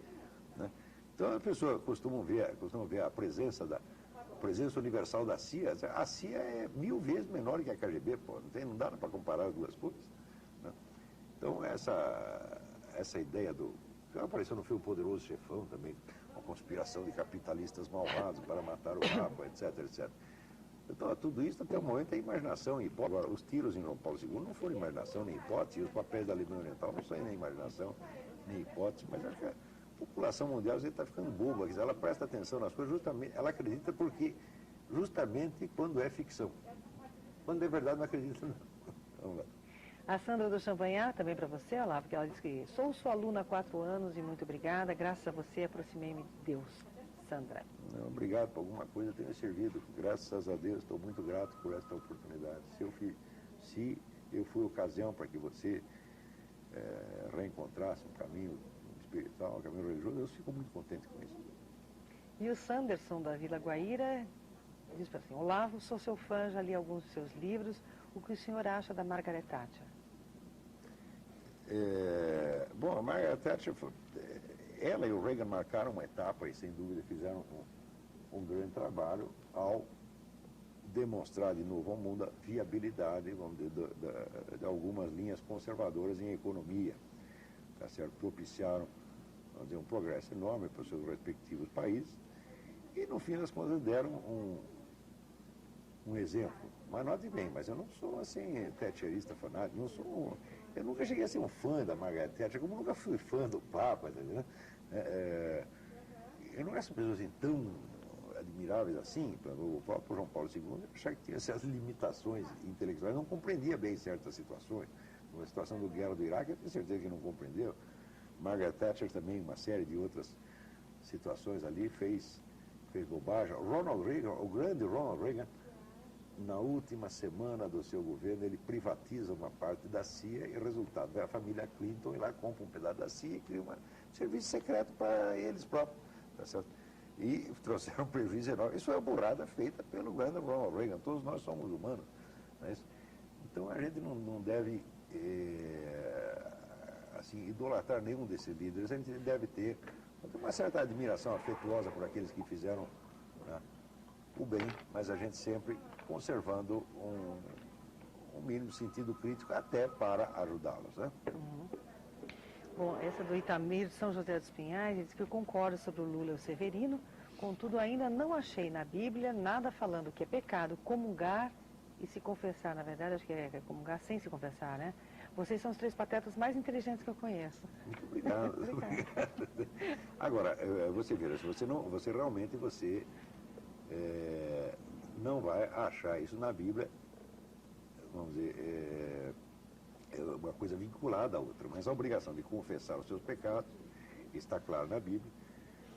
né? Então a pessoa costuma ver a presença universal da CIA. A CIA é 1000 vezes menor que a KGB, pô, não dá para comparar as duas coisas, né? Então essa ideia já apareceu no filme Poderoso Chefão também, uma conspiração de capitalistas malvados para matar o Papa, etc, etc. Então, tudo isso, até o momento, é imaginação e hipótese. Agora, os tiros em João Paulo II não foram imaginação nem hipótese, e os papéis da Alemanha Oriental não são nem imaginação nem hipótese, mas acho que a população mundial está ficando boba, ela presta atenção nas coisas, justamente, ela acredita justamente quando é ficção. Quando é verdade, não acredita, não. Vamos lá. A Sandra do Champagnat, também para você, Olavo, porque ela diz que sou sua aluna há 4 anos e muito obrigada, graças a você aproximei-me de Deus. Sandra. Não, obrigado por alguma coisa tenha servido, graças a Deus, estou muito grato por esta oportunidade. Se eu fui ocasião para que você reencontrasse um caminho espiritual, um caminho religioso, eu fico muito contente com isso. E o Sanderson da Vila Guaíra diz assim: Olavo, sou seu fã, já li alguns dos seus livros, o que o senhor acha da Margaret Thatcher? Bom, a Margaret Thatcher, ela e o Reagan marcaram uma etapa e, sem dúvida, fizeram um grande trabalho ao demonstrar de novo ao mundo a viabilidade, vamos dizer, de algumas linhas conservadoras em economia, tá certo? Propiciaram, vamos dizer, um progresso enorme para os seus respectivos países e, no fim das contas, deram um exemplo. Mas note bem, mas eu não sou assim thatcherista fanático, eu nunca cheguei a ser um fã da Margaret Thatcher, como nunca fui fã do Papa, entendeu? Eu não acho pessoas assim tão admiráveis assim. O próprio João Paulo II, eu achava que tinha certas limitações intelectuais, não compreendia bem certas situações. Na situação da guerra do Iraque, eu tenho certeza que não compreendeu. Margaret Thatcher também, uma série de outras situações ali, fez bobagem. Ronald Reagan, o grande Ronald Reagan, na última semana do seu governo, ele privatiza uma parte da CIA e, resultado, vai a família Clinton e lá compra um pedaço da CIA e cria um serviço secreto para eles próprios, tá certo? E trouxeram um prejuízo enorme. Isso é uma burrada feita pelo grande Ronald Reagan. Todos nós somos humanos, não é isso? Então a gente não deve assim, idolatrar nenhum desses líderes. A gente deve ter uma certa admiração afetuosa por aqueles que fizeram, né, o bem, mas a gente sempre conservando um mínimo sentido crítico até para ajudá-los, né? Uhum. Bom, essa do Itamir de São José dos Pinhais diz que eu concordo sobre o Lula e o Severino, contudo ainda não achei na Bíblia nada falando que é pecado comungar e se confessar. Na verdade, acho que é comungar sem se confessar, né? Vocês são os 3 patetas mais inteligentes que eu conheço. Muito obrigado. Obrigado. Agora, você vê, você realmente não vai achar isso na Bíblia, vamos dizer, é uma coisa vinculada à outra, mas a obrigação de confessar os seus pecados está claro na Bíblia,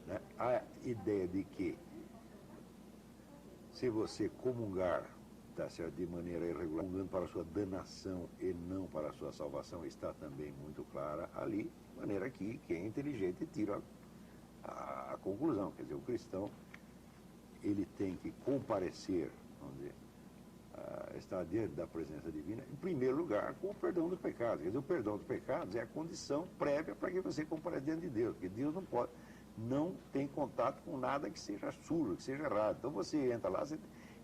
né? A ideia de que se você comungar, tá certo, de maneira irregular, comungando para a sua danação e não para a sua salvação, está também muito clara ali, de maneira que quem é inteligente tira a conclusão. Quer dizer, o cristão, ele tem que comparecer, vamos dizer, estar diante da presença divina, em primeiro lugar, com o perdão dos pecados. Quer dizer, o perdão dos pecados é a condição prévia para que você compareça diante de Deus, porque Deus não tem contato com nada que seja sujo, que seja errado. Então você entra lá, você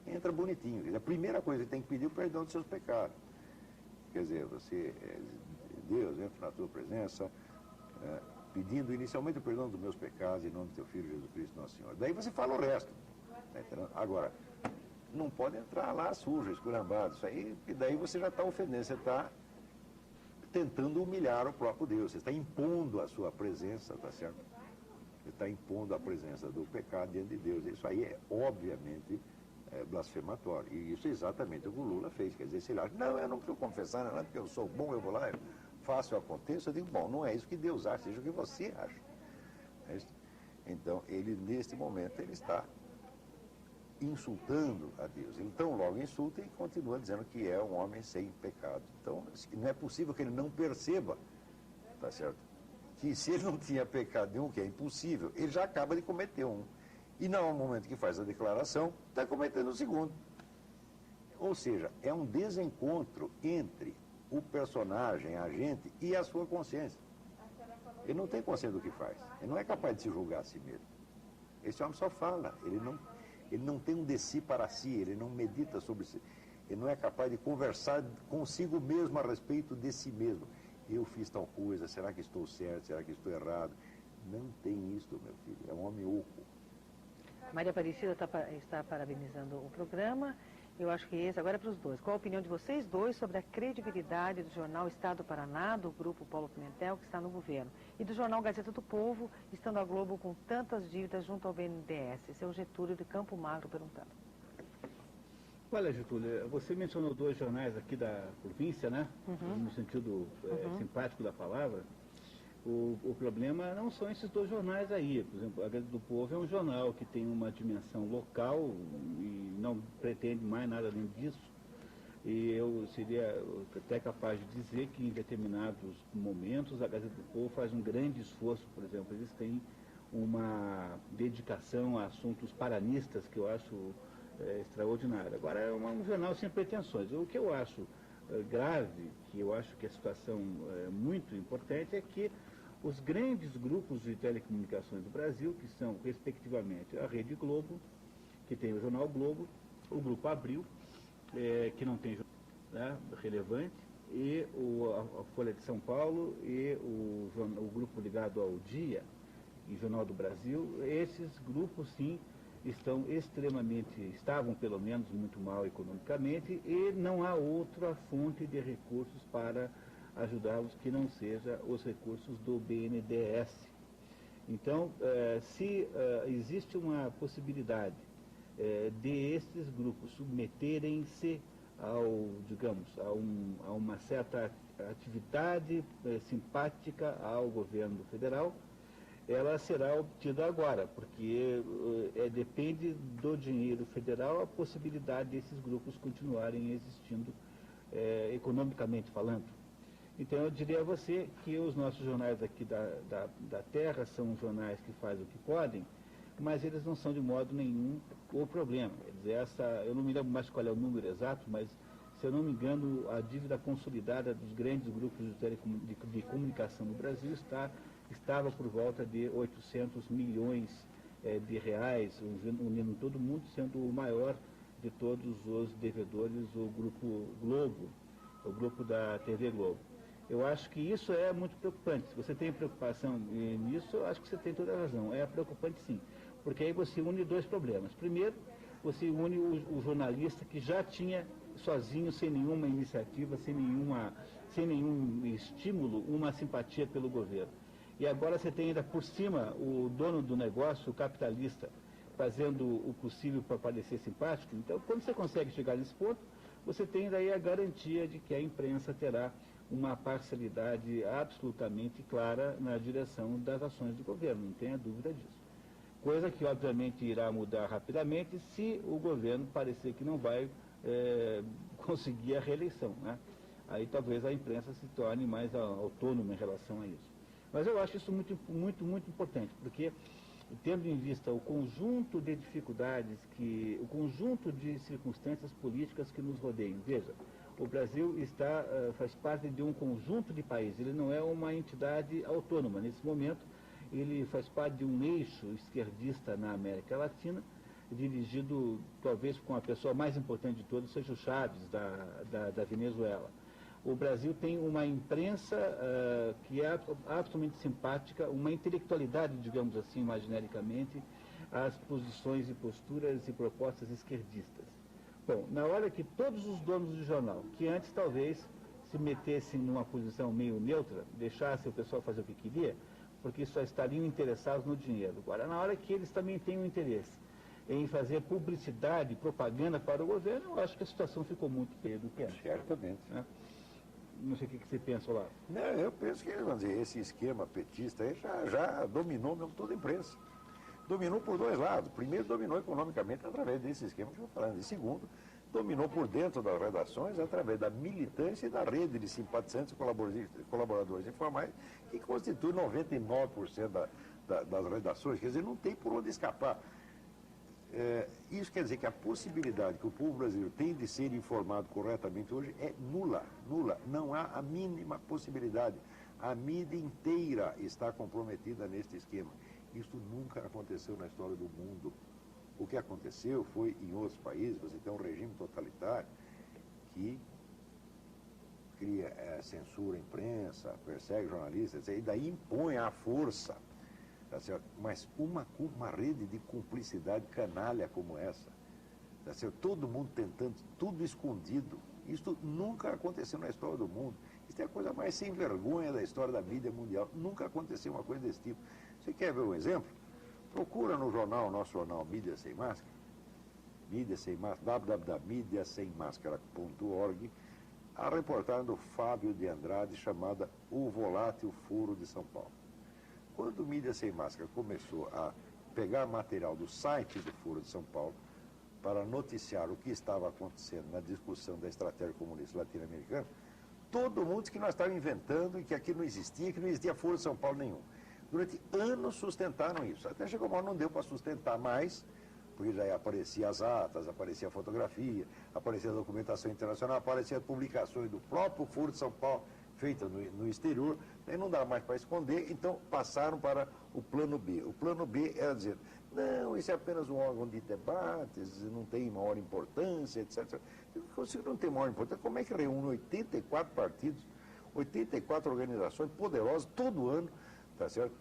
entra bonitinho. Quer dizer, a primeira coisa que tem que pedir é o perdão dos seus pecados. Quer dizer, Deus entra na tua presença, pedindo inicialmente o perdão dos meus pecados, em nome do teu Filho Jesus Cristo, nosso Senhor. Daí você fala o resto. Agora, não pode entrar lá sujo, esculhambado, isso aí, e daí você já está ofendendo, você está tentando humilhar o próprio Deus, você está impondo a sua presença, tá certo? Você está impondo a presença do pecado diante de Deus. Isso aí é, obviamente, blasfematório. E isso é exatamente o que o Lula fez. Quer dizer, se ele acha, não, eu não preciso confessar nada, porque eu sou bom, eu vou lá, eu faço, eu aconteço, eu digo, bom, não é isso que Deus acha, seja o que você acha. Então, ele, neste momento, ele está insultando a Deus. Então, logo insulta e continua dizendo que é um homem sem pecado. Então, não é possível que ele não perceba, tá certo? Que se ele não tinha pecado nenhum, que é impossível, ele já acaba de cometer um. E não, no momento que faz a declaração, está cometendo o segundo. Ou seja, é um desencontro entre o personagem, a agente, e a sua consciência. Ele não tem consciência do que faz. Ele não é capaz de se julgar a si mesmo. Esse homem só fala. Ele não tem um de si para si, ele não medita sobre si. Ele não é capaz de conversar consigo mesmo a respeito de si mesmo. Eu fiz tal coisa, será que estou certo, será que estou errado? Não tem isso, meu filho. É um homem oco. Maria Aparecida está parabenizando o programa. Eu acho que esse agora é para os dois. Qual a opinião de vocês dois sobre a credibilidade do jornal Estado do Paraná, do grupo Paulo Pimentel, que está no governo, e do jornal Gazeta do Povo, estando a Globo com tantas dívidas junto ao BNDES? Seu Getúlio de Campo Magro perguntando. Olha, Getúlio, você mencionou dois jornais aqui da província, né? No sentido simpático da palavra. O problema não são esses dois jornais aí. Por exemplo, a Gazeta do Povo é um jornal que tem uma dimensão local e não pretende mais nada além disso. E eu seria até capaz de dizer que em determinados momentos a Gazeta do Povo faz um grande esforço. Por exemplo, eles têm uma dedicação a assuntos paranistas que eu acho extraordinária. Agora, é um jornal sem pretensões. O que eu acho grave, que eu acho que a situação é muito importante, é que os grandes grupos de telecomunicações do Brasil, que são, respectivamente, a Rede Globo, que tem o Jornal Globo, o Grupo Abril, que não tem jornal relevante, e a Folha de São Paulo e o grupo ligado ao Dia e Jornal do Brasil, esses grupos, sim, estavam pelo menos muito mal economicamente e não há outra fonte de recursos para ajudá-los que não seja os recursos do BNDES. Então, se existe uma possibilidade de esses grupos submeterem-se a uma certa atividade simpática ao governo federal, ela será obtida agora, porque depende do dinheiro federal a possibilidade desses grupos continuarem existindo economicamente falando. Então eu diria a você que os nossos jornais aqui da terra são jornais que fazem o que podem, mas eles não são de modo nenhum o problema. Quer dizer, eu não me lembro mais qual é o número exato, mas se eu não me engano, a dívida consolidada dos grandes grupos de comunicação no Brasil estava por volta de 800 milhões de reais, unindo todo mundo, sendo o maior de todos os devedores o Grupo Globo, o grupo da TV Globo. Eu acho que isso é muito preocupante. Se você tem preocupação nisso, eu acho que você tem toda a razão. É preocupante sim, porque aí você une dois problemas. Primeiro, você une o jornalista que já tinha sozinho, sem nenhuma iniciativa, sem nenhum estímulo, uma simpatia pelo governo. E agora você tem ainda por cima o dono do negócio, o capitalista, fazendo o possível para parecer simpático. Então, quando você consegue chegar nesse ponto, você tem daí a garantia de que a imprensa terá uma parcialidade absolutamente clara na direção das ações do governo, não tenha dúvida disso. Coisa que, obviamente, irá mudar rapidamente se o governo parecer que não vai conseguir a reeleição, né? Aí talvez a imprensa se torne mais autônoma em relação a isso. Mas eu acho isso muito, muito, muito importante, porque tendo em vista o conjunto de dificuldades, o conjunto de circunstâncias políticas que nos rodeiam. Veja, o Brasil faz parte de um conjunto de países, ele não é uma entidade autônoma. Nesse momento, ele faz parte de um eixo esquerdista na América Latina, dirigido talvez com a pessoa mais importante de todos, seja o Chaves, da Venezuela. O Brasil tem uma imprensa que é absolutamente simpática, uma intelectualidade, digamos assim, imaginericamente, às posições e posturas e propostas esquerdistas. Bom, na hora que todos os donos de jornal, que antes talvez se metessem numa posição meio neutra, deixassem o pessoal fazer o que queria, porque só estariam interessados no dinheiro. Agora, na hora que eles também têm um interesse em fazer publicidade, propaganda para o governo, eu acho que a situação ficou muito pior do que antes. Certamente. Né? Não sei o que você pensa lá. Não, eu penso que esse esquema petista aí já dominou mesmo toda a imprensa. Dominou por dois lados. Primeiro, dominou economicamente através desse esquema que eu estou falando. E segundo, dominou por dentro das redações através da militância e da rede de simpatizantes e colaboradores informais, que constitui 99% das redações. Quer dizer, não tem por onde escapar. Isso quer dizer que a possibilidade que o povo brasileiro tem de ser informado corretamente hoje é nula, nula. Não há a mínima possibilidade. A mídia inteira está comprometida neste esquema. Isso nunca aconteceu na história do mundo. O que aconteceu foi, em outros países, você tem um regime totalitário que cria censura à imprensa, persegue jornalistas, e daí impõe à força. Tá certo? Mas uma rede de cumplicidade canalha como essa, tá certo? Todo mundo tentando, tudo escondido, isso nunca aconteceu na história do mundo. Isso é a coisa mais sem vergonha da história da mídia mundial. Nunca aconteceu uma coisa desse tipo. Você quer ver um exemplo? Procura no jornal, nosso jornal Mídia Sem Máscara, www.mediasemmascara.org, a reportagem do Fábio de Andrade chamada O Volátil Furo de São Paulo. Quando o Mídia Sem Máscara começou a pegar material do site do Foro de São Paulo para noticiar o que estava acontecendo na discussão da estratégia comunista latino-americana, todo mundo disse que nós estávamos inventando e que aqui não existia, que não existia Foro de São Paulo nenhum. Durante anos sustentaram isso. Até chegou uma hora, não deu para sustentar mais, porque já aparecia as atas, aparecia a fotografia, aparecia a documentação internacional, aparecia as publicações do próprio Foro de São Paulo, feita no exterior, aí não dá mais para esconder, então passaram para o plano B. O plano B era dizer, não, isso é apenas um órgão de debates, não tem maior importância, etc. Se não tem maior importância, como é que reúne 84 partidos, 84 organizações poderosas todo ano, tá certo?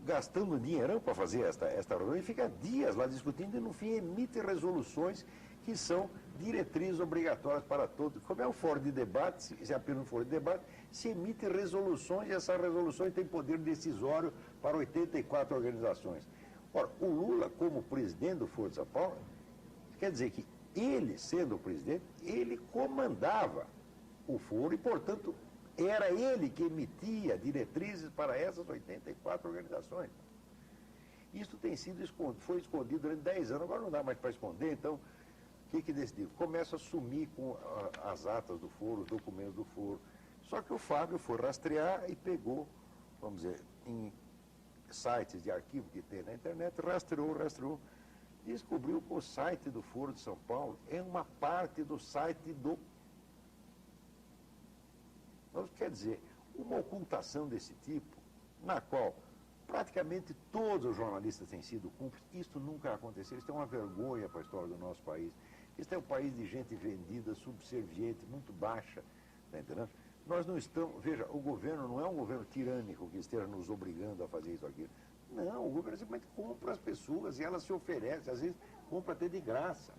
Gastando dinheirão para fazer esta reunião e fica dias lá discutindo e no fim emite resoluções que são diretrizes obrigatórias para todos. Como é um fórum de debate, se é apenas um fórum de debate, se emite resoluções e essas resoluções têm poder decisório para 84 organizações. Ora, o Lula, como presidente do Foro de São Paulo, quer dizer que ele, sendo o presidente, ele comandava o foro e, portanto, era ele que emitia diretrizes para essas 84 organizações. Isso tem sido escondido, foi escondido durante 10 anos, agora não dá mais para esconder, então o que decidiu? Começa a sumir com as atas do foro, os documentos do foro. Só que o Fábio foi rastrear e pegou, vamos dizer, em sites de arquivo que tem na internet, rastreou, descobriu que o site do Foro de São Paulo é uma parte do site do... Então, quer dizer, uma ocultação desse tipo, na qual praticamente todos os jornalistas têm sido cúmplices, isso nunca aconteceu, isso é uma vergonha para a história do nosso país. Isso é um país de gente vendida, subserviente, muito baixa, está entendendo? Nós não estamos, veja, o governo não é um governo tirânico que esteja nos obrigando a fazer isso ou aquilo. Não, o governo simplesmente compra as pessoas e elas se oferecem, às vezes compra até de graça.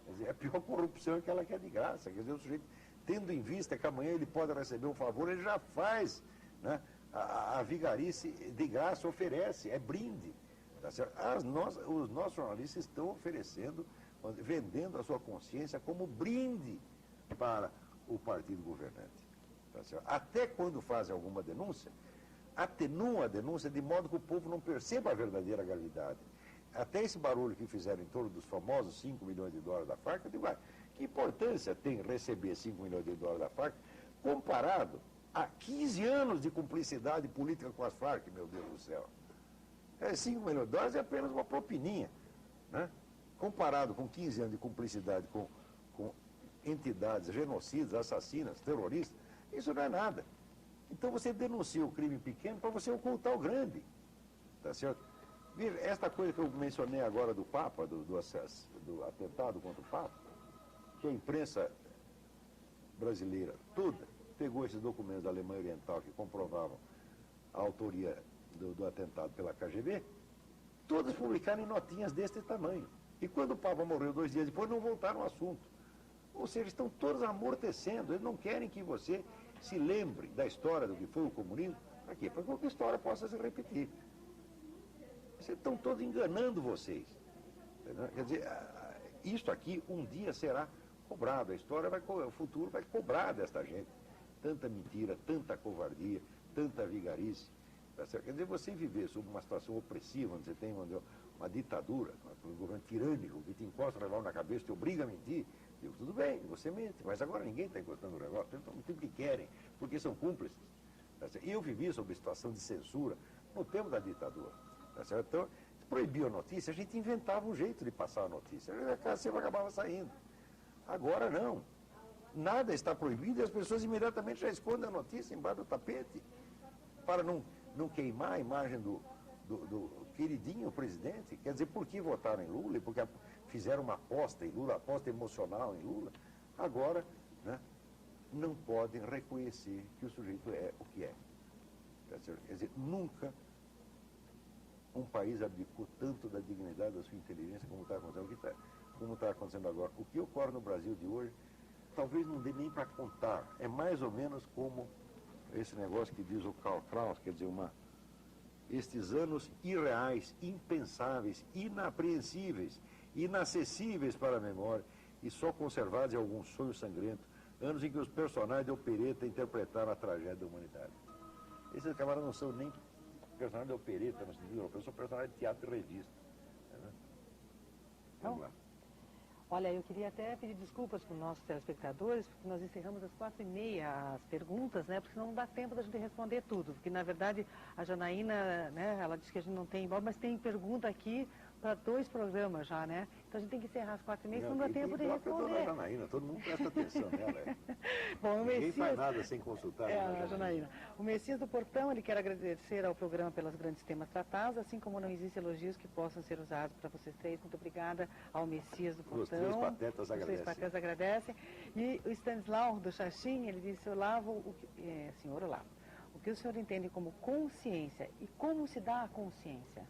Quer dizer, a pior corrupção é aquela que é de graça. Quer dizer, o sujeito, tendo em vista que amanhã ele pode receber um favor, ele já faz, né? A vigarice de graça oferece, é brinde. Tá certo? Os nossos jornalistas estão oferecendo, vendendo a sua consciência como brinde para o partido governante. Tá certo? Até quando fazem alguma denúncia, atenuam a denúncia de modo que o povo não perceba a verdadeira gravidade. Até esse barulho que fizeram em torno dos famosos 5 milhões de dólares da Farc, eu digo, que importância tem receber 5 milhões de dólares da Farc comparado a 15 anos de cumplicidade política com as Farc, meu Deus do céu. 5 milhões de dólares é apenas uma propininha, né? Comparado com 15 anos de cumplicidade com entidades genocidas, assassinas, terroristas, isso não é nada. Então você denuncia o crime pequeno para você ocultar o grande. Tá certo? Veja, esta coisa que eu mencionei agora do Papa, do atentado contra o Papa, que a imprensa brasileira toda pegou esses documentos da Alemanha Oriental que comprovavam a autoria do atentado pela KGB, todas publicaram em notinhas deste tamanho. E quando o Papa morreu 2 dias depois, não voltaram ao assunto. Ou seja, estão todos amortecendo. Eles não querem que você se lembre da história do que foi o comunismo. Para quê? Para que a história possa se repetir. Vocês estão todos enganando vocês. Entendeu? Quer dizer, isto aqui um dia será cobrado. A história o futuro vai cobrar desta gente. Tanta mentira, tanta covardia, tanta vigarice. Tá certo? Quer dizer, você viver sob uma situação opressiva, onde você tem uma ditadura, um governo tirânico, que te encosta o revólver na cabeça, te obriga a mentir. Digo, tudo bem, você mente, mas agora ninguém está encostando o revólver, então mentir o que querem, porque são cúmplices. Tá certo? Eu vivi sob situação de censura no tempo da ditadura. Tá certo? Então, proibiu a notícia, a gente inventava um jeito de passar a notícia, sempre acabava saindo. Agora não. Nada está proibido e as pessoas imediatamente já escondem a notícia embaixo do tapete para não queimar a imagem do queridinho presidente. Quer dizer, por que votaram em Lula? E porque fizeram uma aposta em Lula, aposta emocional em Lula. Agora, né, não podem reconhecer que o sujeito é o que é. Quer dizer, nunca um país abdicou tanto da dignidade da sua inteligência como está acontecendo, como está acontecendo agora. O que ocorre no Brasil de hoje, talvez não dê nem para contar. É mais ou menos como esse negócio que diz o Karl Kraus, quer dizer, estes anos irreais, impensáveis, inapreensíveis, inacessíveis para a memória e só conservados em algum sonho sangrento, anos em que os personagens de opereta interpretaram a tragédia da humanidade. Esses camaradas não são nem personagens de opereta no sentido europeu, são personagens de teatro e revista. Né? Vamos lá. Olha, eu queria até pedir desculpas para os nossos telespectadores, porque nós encerramos às 4h30 as perguntas, né? Porque senão não dá tempo da gente responder tudo. Porque, na verdade, a Janaína, né, ela disse que a gente não tem embora, mas tem pergunta aqui para 2 programas já, né? Então a gente tem que encerrar às 4h30, senão não dá tempo de responder. Janaína, todo mundo presta atenção nela. Bom, Ninguém faz nada sem consultar a Janaína. O Messias do Portão, ele quer agradecer ao programa pelos grandes temas tratados, assim como não existem elogios que possam ser usados para vocês 3. Muito obrigada ao Messias do Portão. Os 3 patetas agradecem. Os 3 patetas agradecem. E o Stanislau do Xaxim, ele disse, senhor Olavo, o que o senhor entende como consciência e como se dá a consciência?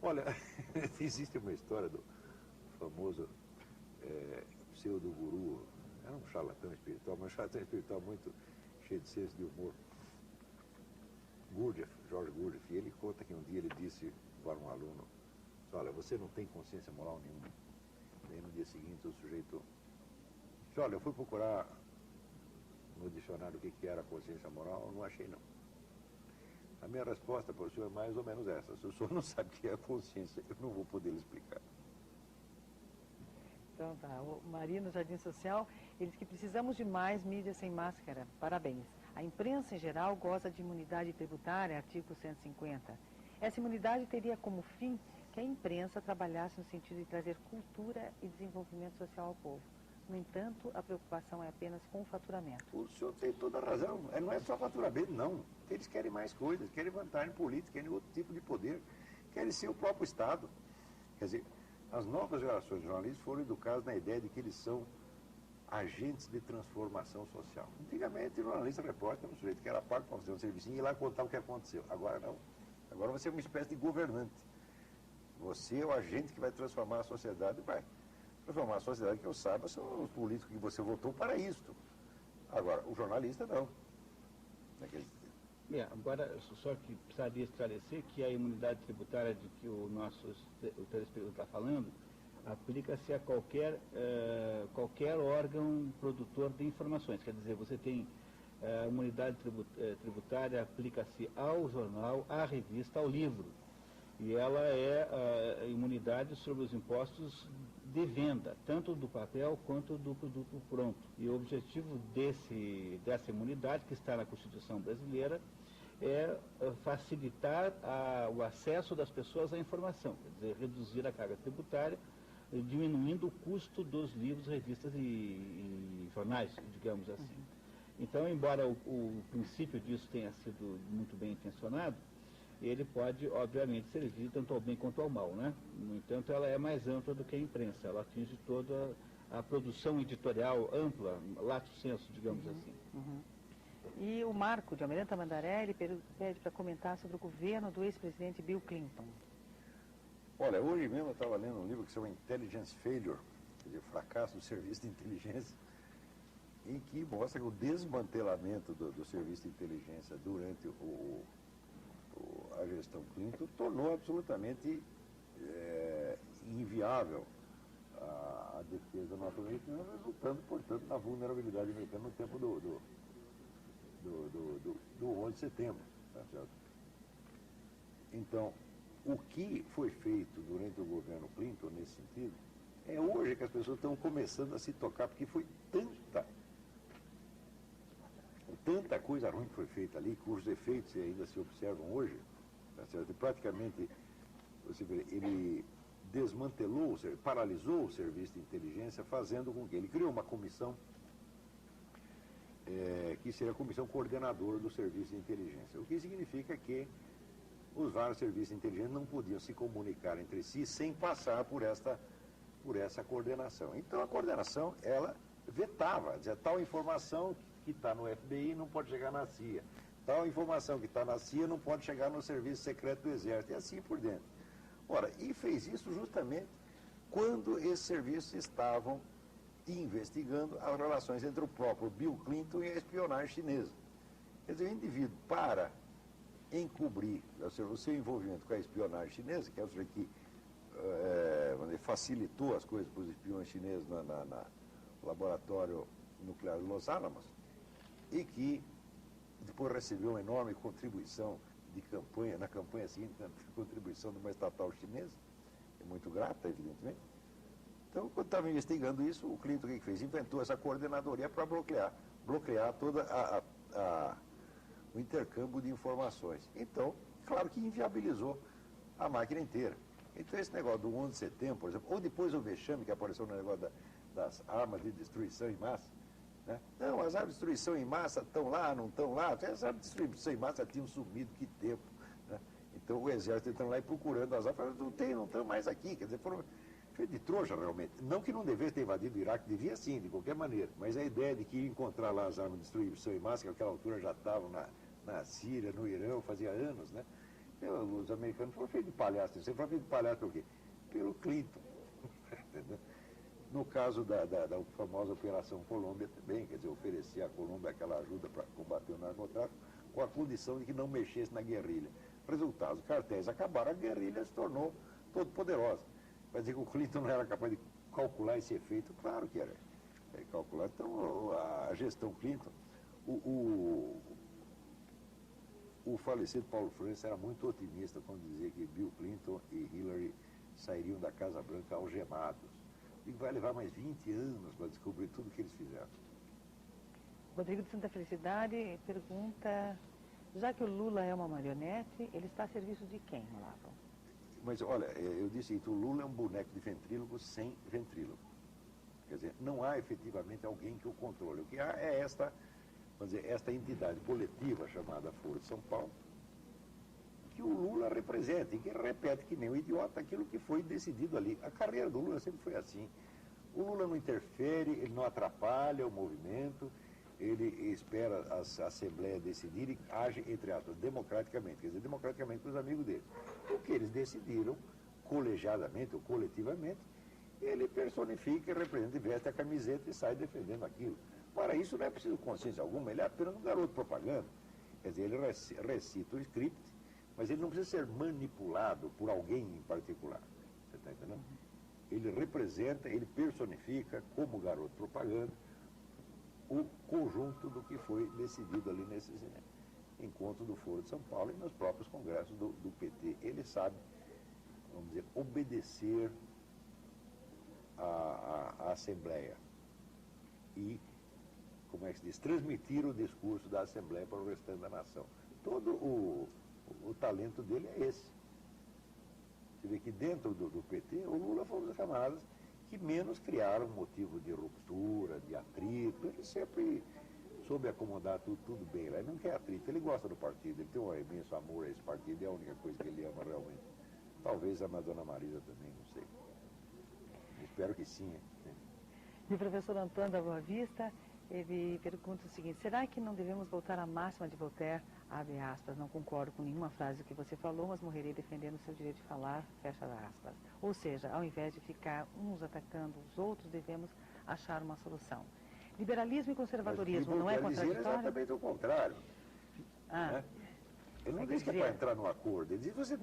Olha, existe uma história do famoso pseudo-guru, era um charlatão espiritual, mas um charlatão espiritual muito cheio de senso de humor. George Gurdjieff, e ele conta que um dia ele disse para um aluno, olha, você não tem consciência moral nenhuma. Daí no dia seguinte o sujeito disse, olha, eu fui procurar no dicionário o que era consciência moral, eu não achei não. A minha resposta para o senhor é mais ou menos essa. Se o senhor não sabe o que é consciência, eu não vou poder lhe explicar. Então tá. O Marino Jardim Social, ele diz que precisamos de mais mídia sem máscara. Parabéns. A imprensa em geral goza de imunidade tributária, artigo 150. Essa imunidade teria como fim que a imprensa trabalhasse no sentido de trazer cultura e desenvolvimento social ao povo. No entanto, a preocupação é apenas com o faturamento. O senhor tem toda a razão. Não é só faturamento, não. Eles querem mais coisas, querem vantagem política, querem outro tipo de poder, querem ser o próprio Estado. Quer dizer, as novas gerações de jornalistas foram educadas na ideia de que eles são agentes de transformação social. Antigamente, o jornalista, repórter, era um sujeito que era pago para fazer um serviço e ir lá contar o que aconteceu. Agora não. Agora você é uma espécie de governante. Você é o agente que vai transformar a sociedade, vai transformar a sociedade, que eu saiba, são os políticos que você votou para isto. Agora, o jornalista não. Agora, só que precisaria esclarecer que a imunidade tributária de que o telespectador está falando aplica-se a qualquer órgão produtor de informações. Quer dizer, você tem a imunidade tributária aplica-se ao jornal, à revista, ao livro. E ela é a imunidade sobre os impostos de venda, tanto do papel quanto do produto pronto. E o objetivo dessa imunidade, que está na Constituição brasileira, é facilitar o acesso das pessoas à informação, quer dizer, reduzir a carga tributária, diminuindo o custo dos livros, revistas e jornais, digamos assim. Então, embora o princípio disso tenha sido muito bem intencionado, ele pode, obviamente, servir tanto ao bem quanto ao mal, né? No entanto, ela é mais ampla do que a imprensa, ela atinge toda a produção editorial ampla, lato sensu, digamos assim. E o Marco de Almirante Tamandaré, ele pede para comentar sobre o governo do ex-presidente Bill Clinton. Olha, hoje mesmo eu estava lendo um livro que se chama Intelligence Failure, quer dizer, fracasso do serviço de inteligência, em que mostra que o desmantelamento do serviço de inteligência durante a gestão Clinton tornou absolutamente inviável a defesa norte-americana, resultando, portanto, na vulnerabilidade americana no tempo do 11 de setembro. Tá certo? Então, o que foi feito durante o governo Clinton nesse sentido, é hoje que as pessoas estão começando a se tocar, porque foi tanta coisa ruim que foi feita ali, cujos efeitos ainda se observam hoje, tá certo? E praticamente, você vê, ele desmantelou, paralisou o serviço de inteligência, fazendo com que ele criou uma comissão, que seria a comissão coordenadora do serviço de inteligência, o que significa que os vários serviços de inteligência não podiam se comunicar entre si sem passar por essa coordenação. Então a coordenação, ela vetava, dizia, tal informação que está no FBI não pode chegar na CIA, tal informação que está na CIA não pode chegar no Serviço Secreto do Exército, e assim por dentro. Ora, e fez isso justamente quando esses serviços estavam investigando as relações entre o próprio Bill Clinton e a espionagem chinesa. Quer dizer, o indivíduo, para encobrir o seu envolvimento com a espionagem chinesa, que é o que facilitou as coisas para os espiões chineses no laboratório nuclear de Los Alamos, e que depois recebeu uma enorme contribuição de campanha, na campanha seguinte, a contribuição de uma estatal chinesa, é muito grata, evidentemente. Então, quando estava investigando isso, o Clinton, o que fez? Inventou essa coordenadoria para bloquear todo o intercâmbio de informações. Então, claro que inviabilizou a máquina inteira. Então, esse negócio do 11 de setembro, por exemplo, ou depois o vexame que apareceu no negócio das armas de destruição em massa, né? Não, as armas de destruição em massa estão lá, não estão lá. As armas de destruição em massa tinham sumido, que tempo, né? Então o exército entrando lá e procurando as armas, não estão mais aqui. Quer dizer, foram feitos de trouxa realmente. Não que não devesse ter invadido o Iraque, devia sim, de qualquer maneira. Mas a ideia de que ia encontrar lá as armas de destruição em massa, que naquela altura já estavam na Síria, no Irã, fazia anos, né? Então, os americanos foram feitos de palhaço. Você foi feito de palhaço por quê? Pelo Clinton. Entendeu? No caso da famosa Operação Colômbia também, quer dizer, oferecia à Colômbia aquela ajuda para combater o narcotráfico, com a condição de que não mexesse na guerrilha. Resultado, os cartéis acabaram, a guerrilha se tornou todo poderosa. Vai dizer que o Clinton não era capaz de calcular esse efeito? Claro que era. Calcular. Então, a gestão Clinton, o falecido Paulo Francis era muito otimista quando dizia que Bill Clinton e Hillary sairiam da Casa Branca algemados. E vai levar mais 20 anos para descobrir tudo o que eles fizeram. Rodrigo de Santa Felicidade pergunta, já que o Lula é uma marionete, ele está a serviço de quem, Olavo? Mas, olha, eu disse que o Lula é um boneco de ventrílogo sem ventrílogo. Quer dizer, não há efetivamente alguém que o controle. O que há é esta entidade coletiva chamada Foro de São Paulo, que o Lula representa e que repete que nem um idiota aquilo que foi decidido ali. A carreira do Lula sempre foi assim. O Lula não interfere, ele não atrapalha o movimento, ele espera a Assembleia decidir e age, entre aspas, democraticamente, quer dizer, democraticamente com os amigos dele. O que eles decidiram, colegiadamente ou coletivamente, ele personifica, representa, veste a camiseta e sai defendendo aquilo. Para isso não é preciso consciência alguma, ele é apenas um garoto propaganda. Quer dizer, ele recita o script, mas ele não precisa ser manipulado por alguém em particular. Você está entendendo? Ele representa, ele personifica, como garoto propaganda, o conjunto do que foi decidido ali nesses encontros do Foro de São Paulo e nos próprios congressos do PT. Ele sabe, vamos dizer, obedecer à Assembleia e, como é que se diz, transmitir o discurso da Assembleia para o restante da nação. Todo o talento dele é esse. Você vê que dentro do PT, o Lula foi um dos camaradas que menos criaram motivo de ruptura, de atrito. Ele sempre soube acomodar tudo bem lá. Ele não quer atrito, ele gosta do partido, ele tem um imenso amor a esse partido, é a única coisa que ele ama realmente. Talvez a Madonna Marisa também, não sei. Espero que sim. E o professor Antônio da Boa Vista, ele pergunta o seguinte, será que não devemos voltar à máxima de Voltaire, abre aspas, não concordo com nenhuma frase que você falou, mas morrerei defendendo o seu direito de falar, fecha aspas. Ou seja, ao invés de ficar uns atacando os outros, devemos achar uma solução. Liberalismo e conservadorismo não é contraditório? É exatamente o contrário. Né? Ele não diz que é para entrar no acordo, ele diz que você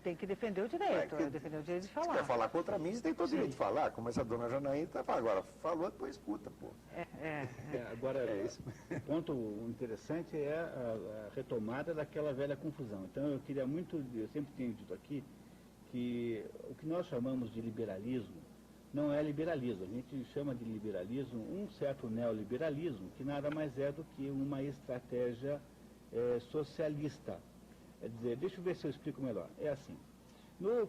tem que defender o direito, defender o direito de falar. Se quer falar contra mim, você tem todo o direito de falar, como essa dona Janaína agora falou, depois escuta, pô. Agora, o ponto interessante é a retomada daquela velha confusão. Então, eu sempre tenho dito aqui que o que nós chamamos de liberalismo não é liberalismo. A gente chama de liberalismo um certo neoliberalismo, que nada mais é do que uma estratégia socialista. Quer dizer, deixa eu ver se eu explico melhor. É assim,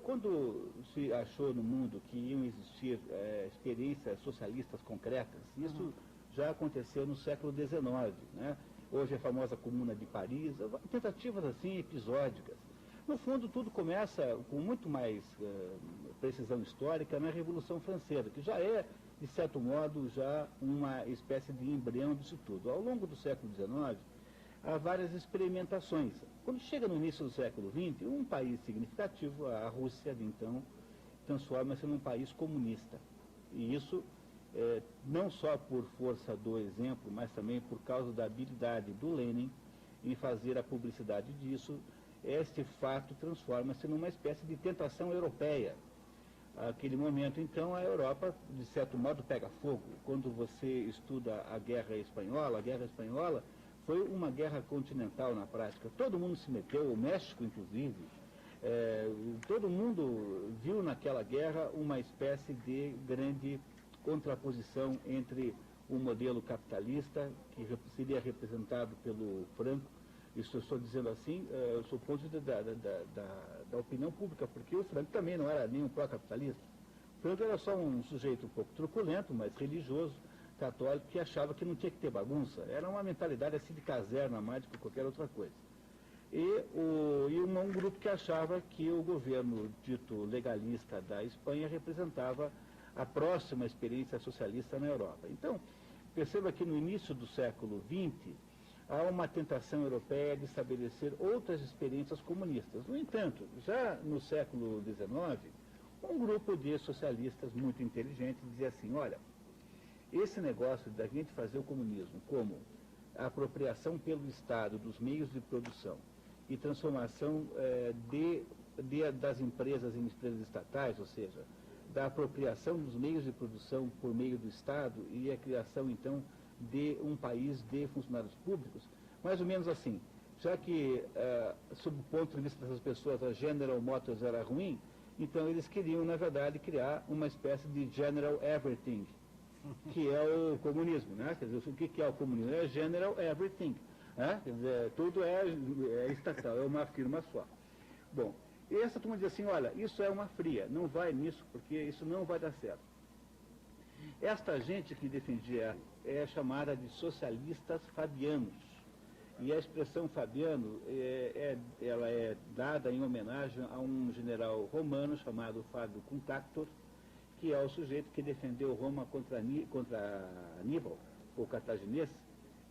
quando se achou no mundo que iam existir experiências socialistas concretas, isso já aconteceu no século XIX, né? Hoje a famosa Comuna de Paris, tentativas assim episódicas. No fundo, tudo começa com muito mais precisão histórica na Revolução Francesa, que já é, de certo modo, já uma espécie de embrião disso tudo. Ao longo do século XIX, há várias experimentações. Quando chega no início do século XX, um país significativo, a Rússia, então, transforma-se num país comunista. E isso, não só por força do exemplo, mas também por causa da habilidade do Lenin em fazer a publicidade disso. Este fato transforma-se numa espécie de tentação europeia. Naquele momento, então, a Europa, de certo modo, pega fogo. Quando você estuda a Guerra Espanhola foi uma guerra continental na prática. Todo mundo se meteu, o México, inclusive. Todo mundo viu naquela guerra uma espécie de grande contraposição entre o modelo capitalista, que seria representado pelo Franco. Isso eu estou dizendo assim, eu sou ponto de vista da opinião pública, porque o Franco também não era nenhum pró-capitalista. O Franco era só um sujeito um pouco truculento, mas religioso, católico, que achava que não tinha que ter bagunça. Era uma mentalidade assim de caserna mais do que qualquer outra coisa. E um grupo que achava que o governo dito legalista da Espanha representava a próxima experiência socialista na Europa. Então, perceba que no início do século XX, há uma tentação europeia de estabelecer outras experiências comunistas. No entanto, já no século XIX, um grupo de socialistas muito inteligentes dizia assim, olha, esse negócio da gente fazer o comunismo como a apropriação pelo Estado dos meios de produção e transformação das empresas em empresas estatais, ou seja, da apropriação dos meios de produção por meio do Estado e a criação, então, de um país de funcionários públicos, mais ou menos assim. Já que, sob o ponto de vista dessas pessoas, a General Motors era ruim, então eles queriam, na verdade, criar uma espécie de General Everything, que é o comunismo, né? Quer dizer, o que é o comunismo? É General Everything, né? Quer dizer, tudo é estatal, é uma firma só. Bom, e essa turma diz assim, olha, isso é uma fria, não vai nisso, porque isso não vai dar certo. Esta gente que defendia é chamada de socialistas fabianos. E a expressão fabiano, ela é dada em homenagem a um general romano chamado Fábio Cunctátor, que é o sujeito que defendeu Roma contra Aníbal, o cartaginês,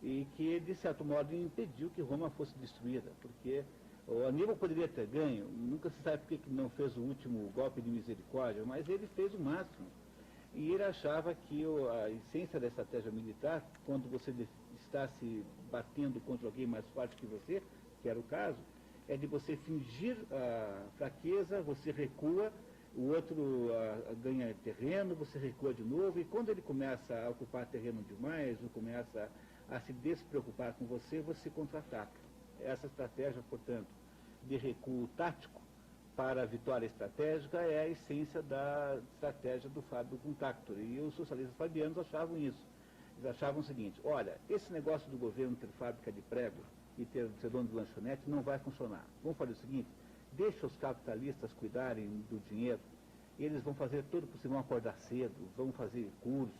e que, de certo modo, impediu que Roma fosse destruída, porque o Aníbal poderia ter ganho, nunca se sabe por que não fez o último golpe de misericórdia, mas ele fez o máximo. E ele achava que a essência da estratégia militar, quando você está se batendo contra alguém mais forte que você, que era o caso, é de você fingir a fraqueza, você recua, o outro ganha terreno, você recua de novo, e quando ele começa a ocupar terreno demais, ou começa a se despreocupar com você, você contra-ataca. Essa estratégia, portanto, de recuo tático para a vitória estratégica é a essência da estratégia do Fábio Cunctátor. E os socialistas fabianos achavam isso. Eles achavam o seguinte, olha, esse negócio do governo ter fábrica de prego e ser dono de lanchonete não vai funcionar. Vamos fazer o seguinte, deixa os capitalistas cuidarem do dinheiro, eles vão fazer tudo possível, vão acordar cedo, vão fazer cursos,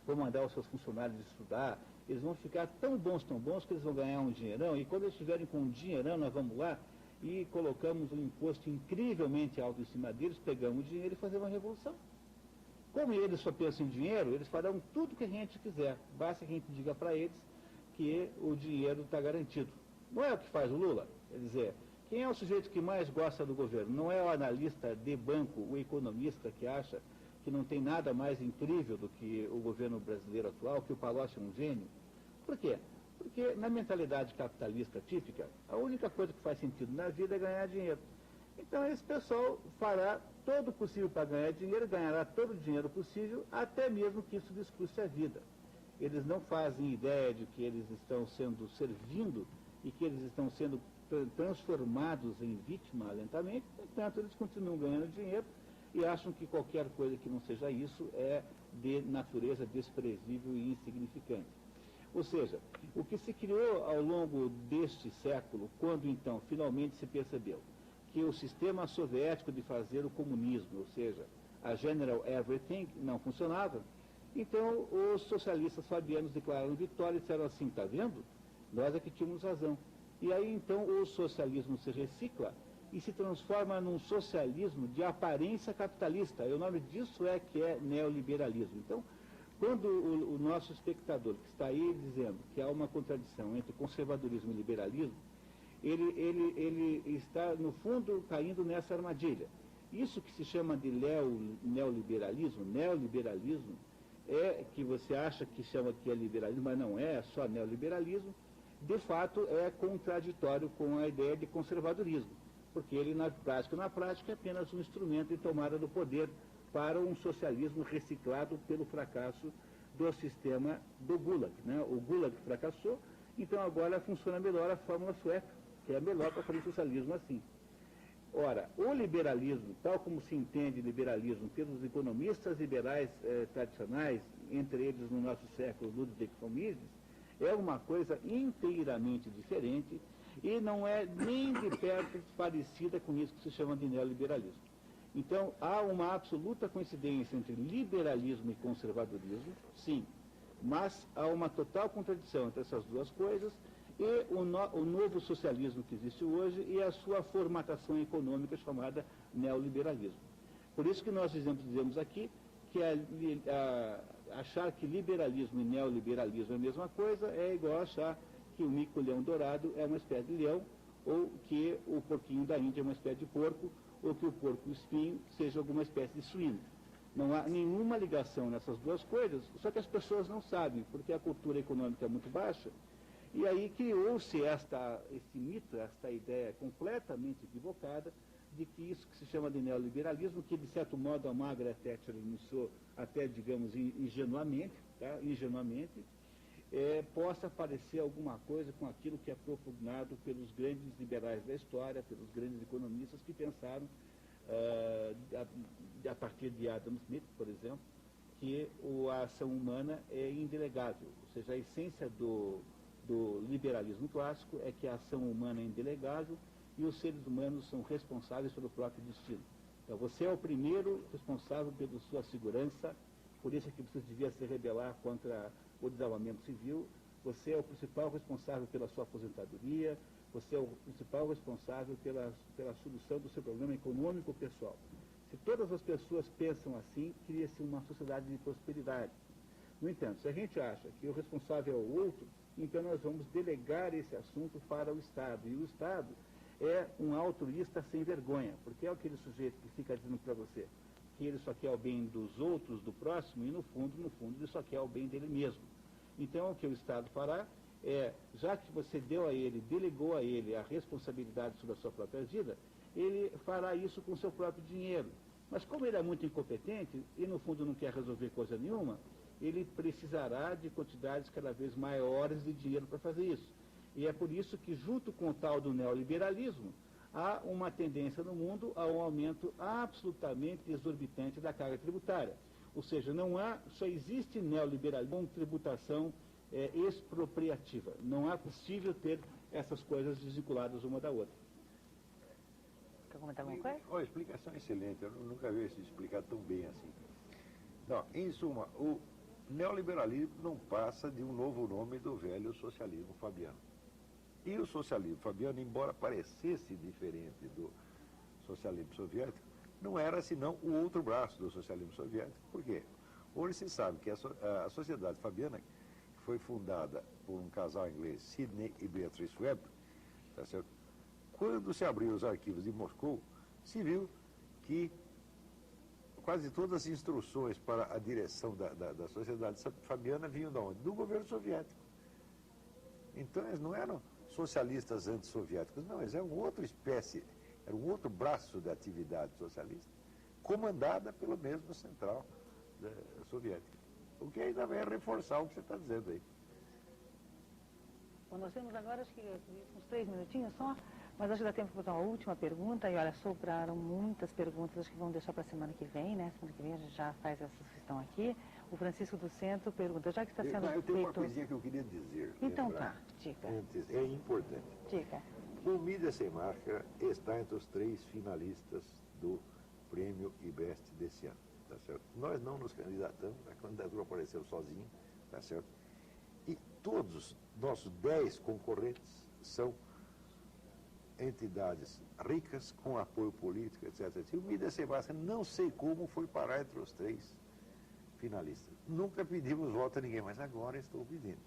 vão mandar os seus funcionários estudar, eles vão ficar tão bons que eles vão ganhar um dinheirão, e quando eles estiverem com um dinheirão, nós vamos lá e colocamos um imposto incrivelmente alto em cima deles, pegamos o dinheiro e fazemos uma revolução. Como eles só pensam em dinheiro, eles farão tudo que a gente quiser, basta que a gente diga para eles que o dinheiro está garantido. Não é o que faz o Lula, quer dizer, quem é o sujeito que mais gosta do governo? Não é o analista de banco, o economista que acha que não tem nada mais incrível do que o governo brasileiro atual, que o Palocci é um gênio. Por quê? Porque na mentalidade capitalista típica, a única coisa que faz sentido na vida é ganhar dinheiro. Então esse pessoal fará todo o possível para ganhar dinheiro, ganhará todo o dinheiro possível, até mesmo que isso lhes custe a vida. Eles não fazem ideia de que eles estão servindo e que eles estão sendo transformados em vítima lentamente, portanto, eles continuam ganhando dinheiro e acham que qualquer coisa que não seja isso é de natureza desprezível e insignificante. Ou seja, o que se criou ao longo deste século, quando então finalmente se percebeu que o sistema soviético de fazer o comunismo, ou seja, a General Everything, não funcionava, então os socialistas fabianos declararam vitória e disseram assim, está vendo? Nós é que tínhamos razão. E aí então o socialismo se recicla e se transforma num socialismo de aparência capitalista. E o nome disso é que é neoliberalismo. Então, quando o nosso espectador, que está aí dizendo que há uma contradição entre conservadorismo e liberalismo, ele está, no fundo, caindo nessa armadilha. Isso que se chama de neoliberalismo é que você acha que chama que é liberalismo, mas não é só neoliberalismo, de fato é contraditório com a ideia de conservadorismo, porque ele, na prática, é apenas um instrumento de tomada do poder para um socialismo reciclado pelo fracasso do sistema do Gulag. Né? O Gulag fracassou, então agora funciona melhor a fórmula sueca, que é melhor para fazer socialismo assim. Ora, o liberalismo, tal como se entende liberalismo pelos economistas liberais tradicionais, entre eles no nosso século Ludwig von Mises, é uma coisa inteiramente diferente e não é nem de perto parecida com isso que se chama de neoliberalismo. Então, há uma absoluta coincidência entre liberalismo e conservadorismo, sim, mas há uma total contradição entre essas duas coisas e o novo socialismo que existe hoje e a sua formatação econômica chamada neoliberalismo. Por isso que nós dizemos aqui que achar que liberalismo e neoliberalismo é a mesma coisa é igual a achar que o mico-leão dourado é uma espécie de leão, ou que o porquinho da Índia é uma espécie de porco, ou que o porco-espinho seja alguma espécie de suíno. Não há nenhuma ligação nessas duas coisas, só que as pessoas não sabem, porque a cultura econômica é muito baixa, e aí criou-se esse mito, esta ideia completamente equivocada, de que isso que se chama de neoliberalismo, que de certo modo a Margaret Thatcher iniciou até, digamos, ingenuamente, possa parecer alguma coisa com aquilo que é propugnado pelos grandes liberais da história, pelos grandes economistas que pensaram, a partir de Adam Smith, por exemplo, que a ação humana é indelegável, ou seja, a essência do liberalismo clássico é que a ação humana é indelegável e os seres humanos são responsáveis pelo próprio destino. Então, você é o primeiro responsável pela sua segurança, por isso é que você devia se rebelar contra o desarmamento civil, você é o principal responsável pela sua aposentadoria, você é o principal responsável pela solução do seu problema econômico pessoal. Se todas as pessoas pensam assim, cria-se uma sociedade de prosperidade. No entanto, se a gente acha que o responsável é o outro, então nós vamos delegar esse assunto para o Estado. E o Estado é um altruísta sem vergonha, porque é aquele sujeito que fica dizendo para você que ele só quer o bem dos outros, do próximo, e no fundo, ele só quer o bem dele mesmo. Então, o que o Estado fará é, já que você delegou a ele a responsabilidade sobre a sua própria vida, ele fará isso com o seu próprio dinheiro. Mas como ele é muito incompetente e no fundo não quer resolver coisa nenhuma, ele precisará de quantidades cada vez maiores de dinheiro para fazer isso. E é por isso que, junto com o tal do neoliberalismo, há uma tendência no mundo a um aumento absolutamente exorbitante da carga tributária. Ou seja, só existe neoliberalismo com tributação expropriativa. Não é possível ter essas coisas desvinculadas uma da outra. Quer comentar alguma coisa? A explicação é excelente, eu nunca vi isso explicado tão bem assim. Não, em suma, o neoliberalismo não passa de um novo nome do velho socialismo fabiano. E o socialismo fabiano, embora parecesse diferente do socialismo soviético, não era senão o outro braço do socialismo soviético. Por quê? Hoje se sabe que a sociedade fabiana, que foi fundada por um casal inglês, Sidney e Beatrice Webb, tá certo? Quando se abriu os arquivos de Moscou, se viu que quase todas as instruções para a direção da sociedade fabiana vinham de onde? Do governo soviético. Então, eles não eram socialistas antissoviéticos, não, eles eram outra espécie, era um outro braço da atividade socialista, comandada pelo mesmo central soviético. O que ainda vai reforçar o que você está dizendo aí. Bom, nós temos agora, acho que uns 3 minutinhos só, mas acho que dá tempo para fazer uma última pergunta. E olha, sobraram muitas perguntas, acho que vamos deixar para a semana que vem, né? Semana que vem a gente já faz essas que estão aqui. O Francisco do Centro pergunta, já que está sendo eu tenho uma feito... coisinha que eu queria dizer. Então lembrar, tá, dica. Antes, é importante. Dica. O Mídia Sem Marca está entre os 3 finalistas do Prêmio IBEST desse ano, tá certo? Nós não nos candidatamos, a candidatura apareceu sozinha, tá certo? E todos os nossos 10 concorrentes são entidades ricas, com apoio político, etc. E o Mídia Sem Marca, não sei como, foi parar entre os 3 finalistas. Nunca pedimos voto a ninguém, mas agora estou pedindo.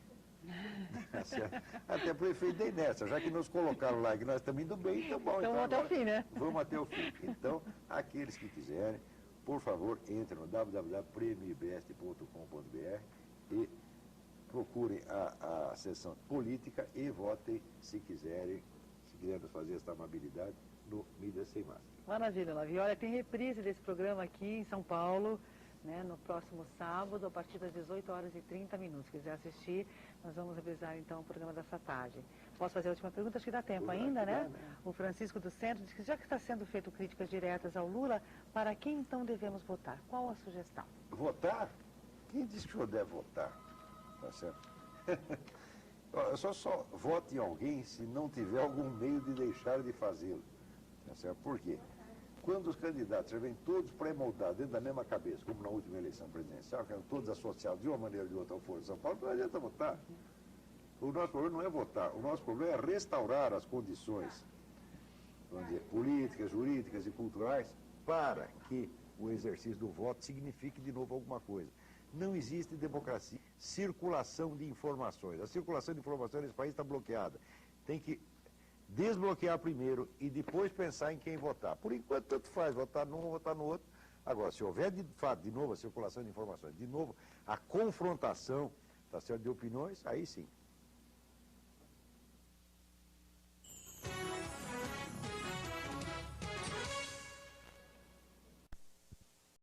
Até para o efeito da inércia, já que nos colocaram lá que nós estamos indo bem, então bom. Então vamos até o fim, né? Vamos até o fim. Então, aqueles que quiserem, por favor, entrem no www.premioibest.com.br e procurem a seção política e votem, se quiserem nos fazer esta amabilidade, no Mídia Sem Máscara. Maravilha, Lavi. Olha, tem reprise desse programa aqui em São Paulo, né, no próximo sábado, a partir das 18h30. Se quiser assistir, nós vamos revisar então o programa dessa tarde. Posso fazer a última pergunta? Acho que dá tempo ainda, né? O Francisco do Centro diz que já que está sendo feito críticas diretas ao Lula, para quem então devemos votar? Qual a sugestão? Votar? Quem disse que o senhor deve votar? Tá certo? Só vote em alguém se não tiver algum meio de deixar de fazê-lo. Tá certo? Por quê? Quando os candidatos já vêm todos pré-moldados dentro da mesma cabeça, como na última eleição presidencial, que eram todos associados de uma maneira ou de outra ao Foro de São Paulo, não adianta votar. O nosso problema não é votar, o nosso problema é restaurar as condições, vamos dizer, políticas, jurídicas e culturais para que o exercício do voto signifique de novo alguma coisa. Não existe democracia, circulação de informações. A circulação de informações nesse país está bloqueada. Tem que desbloquear primeiro e depois pensar em quem votar. Por enquanto, tanto faz, votar num ou votar no outro. Agora, se houver, de fato, de novo a circulação de informações, de novo a confrontação, tá certo, de opiniões, aí sim.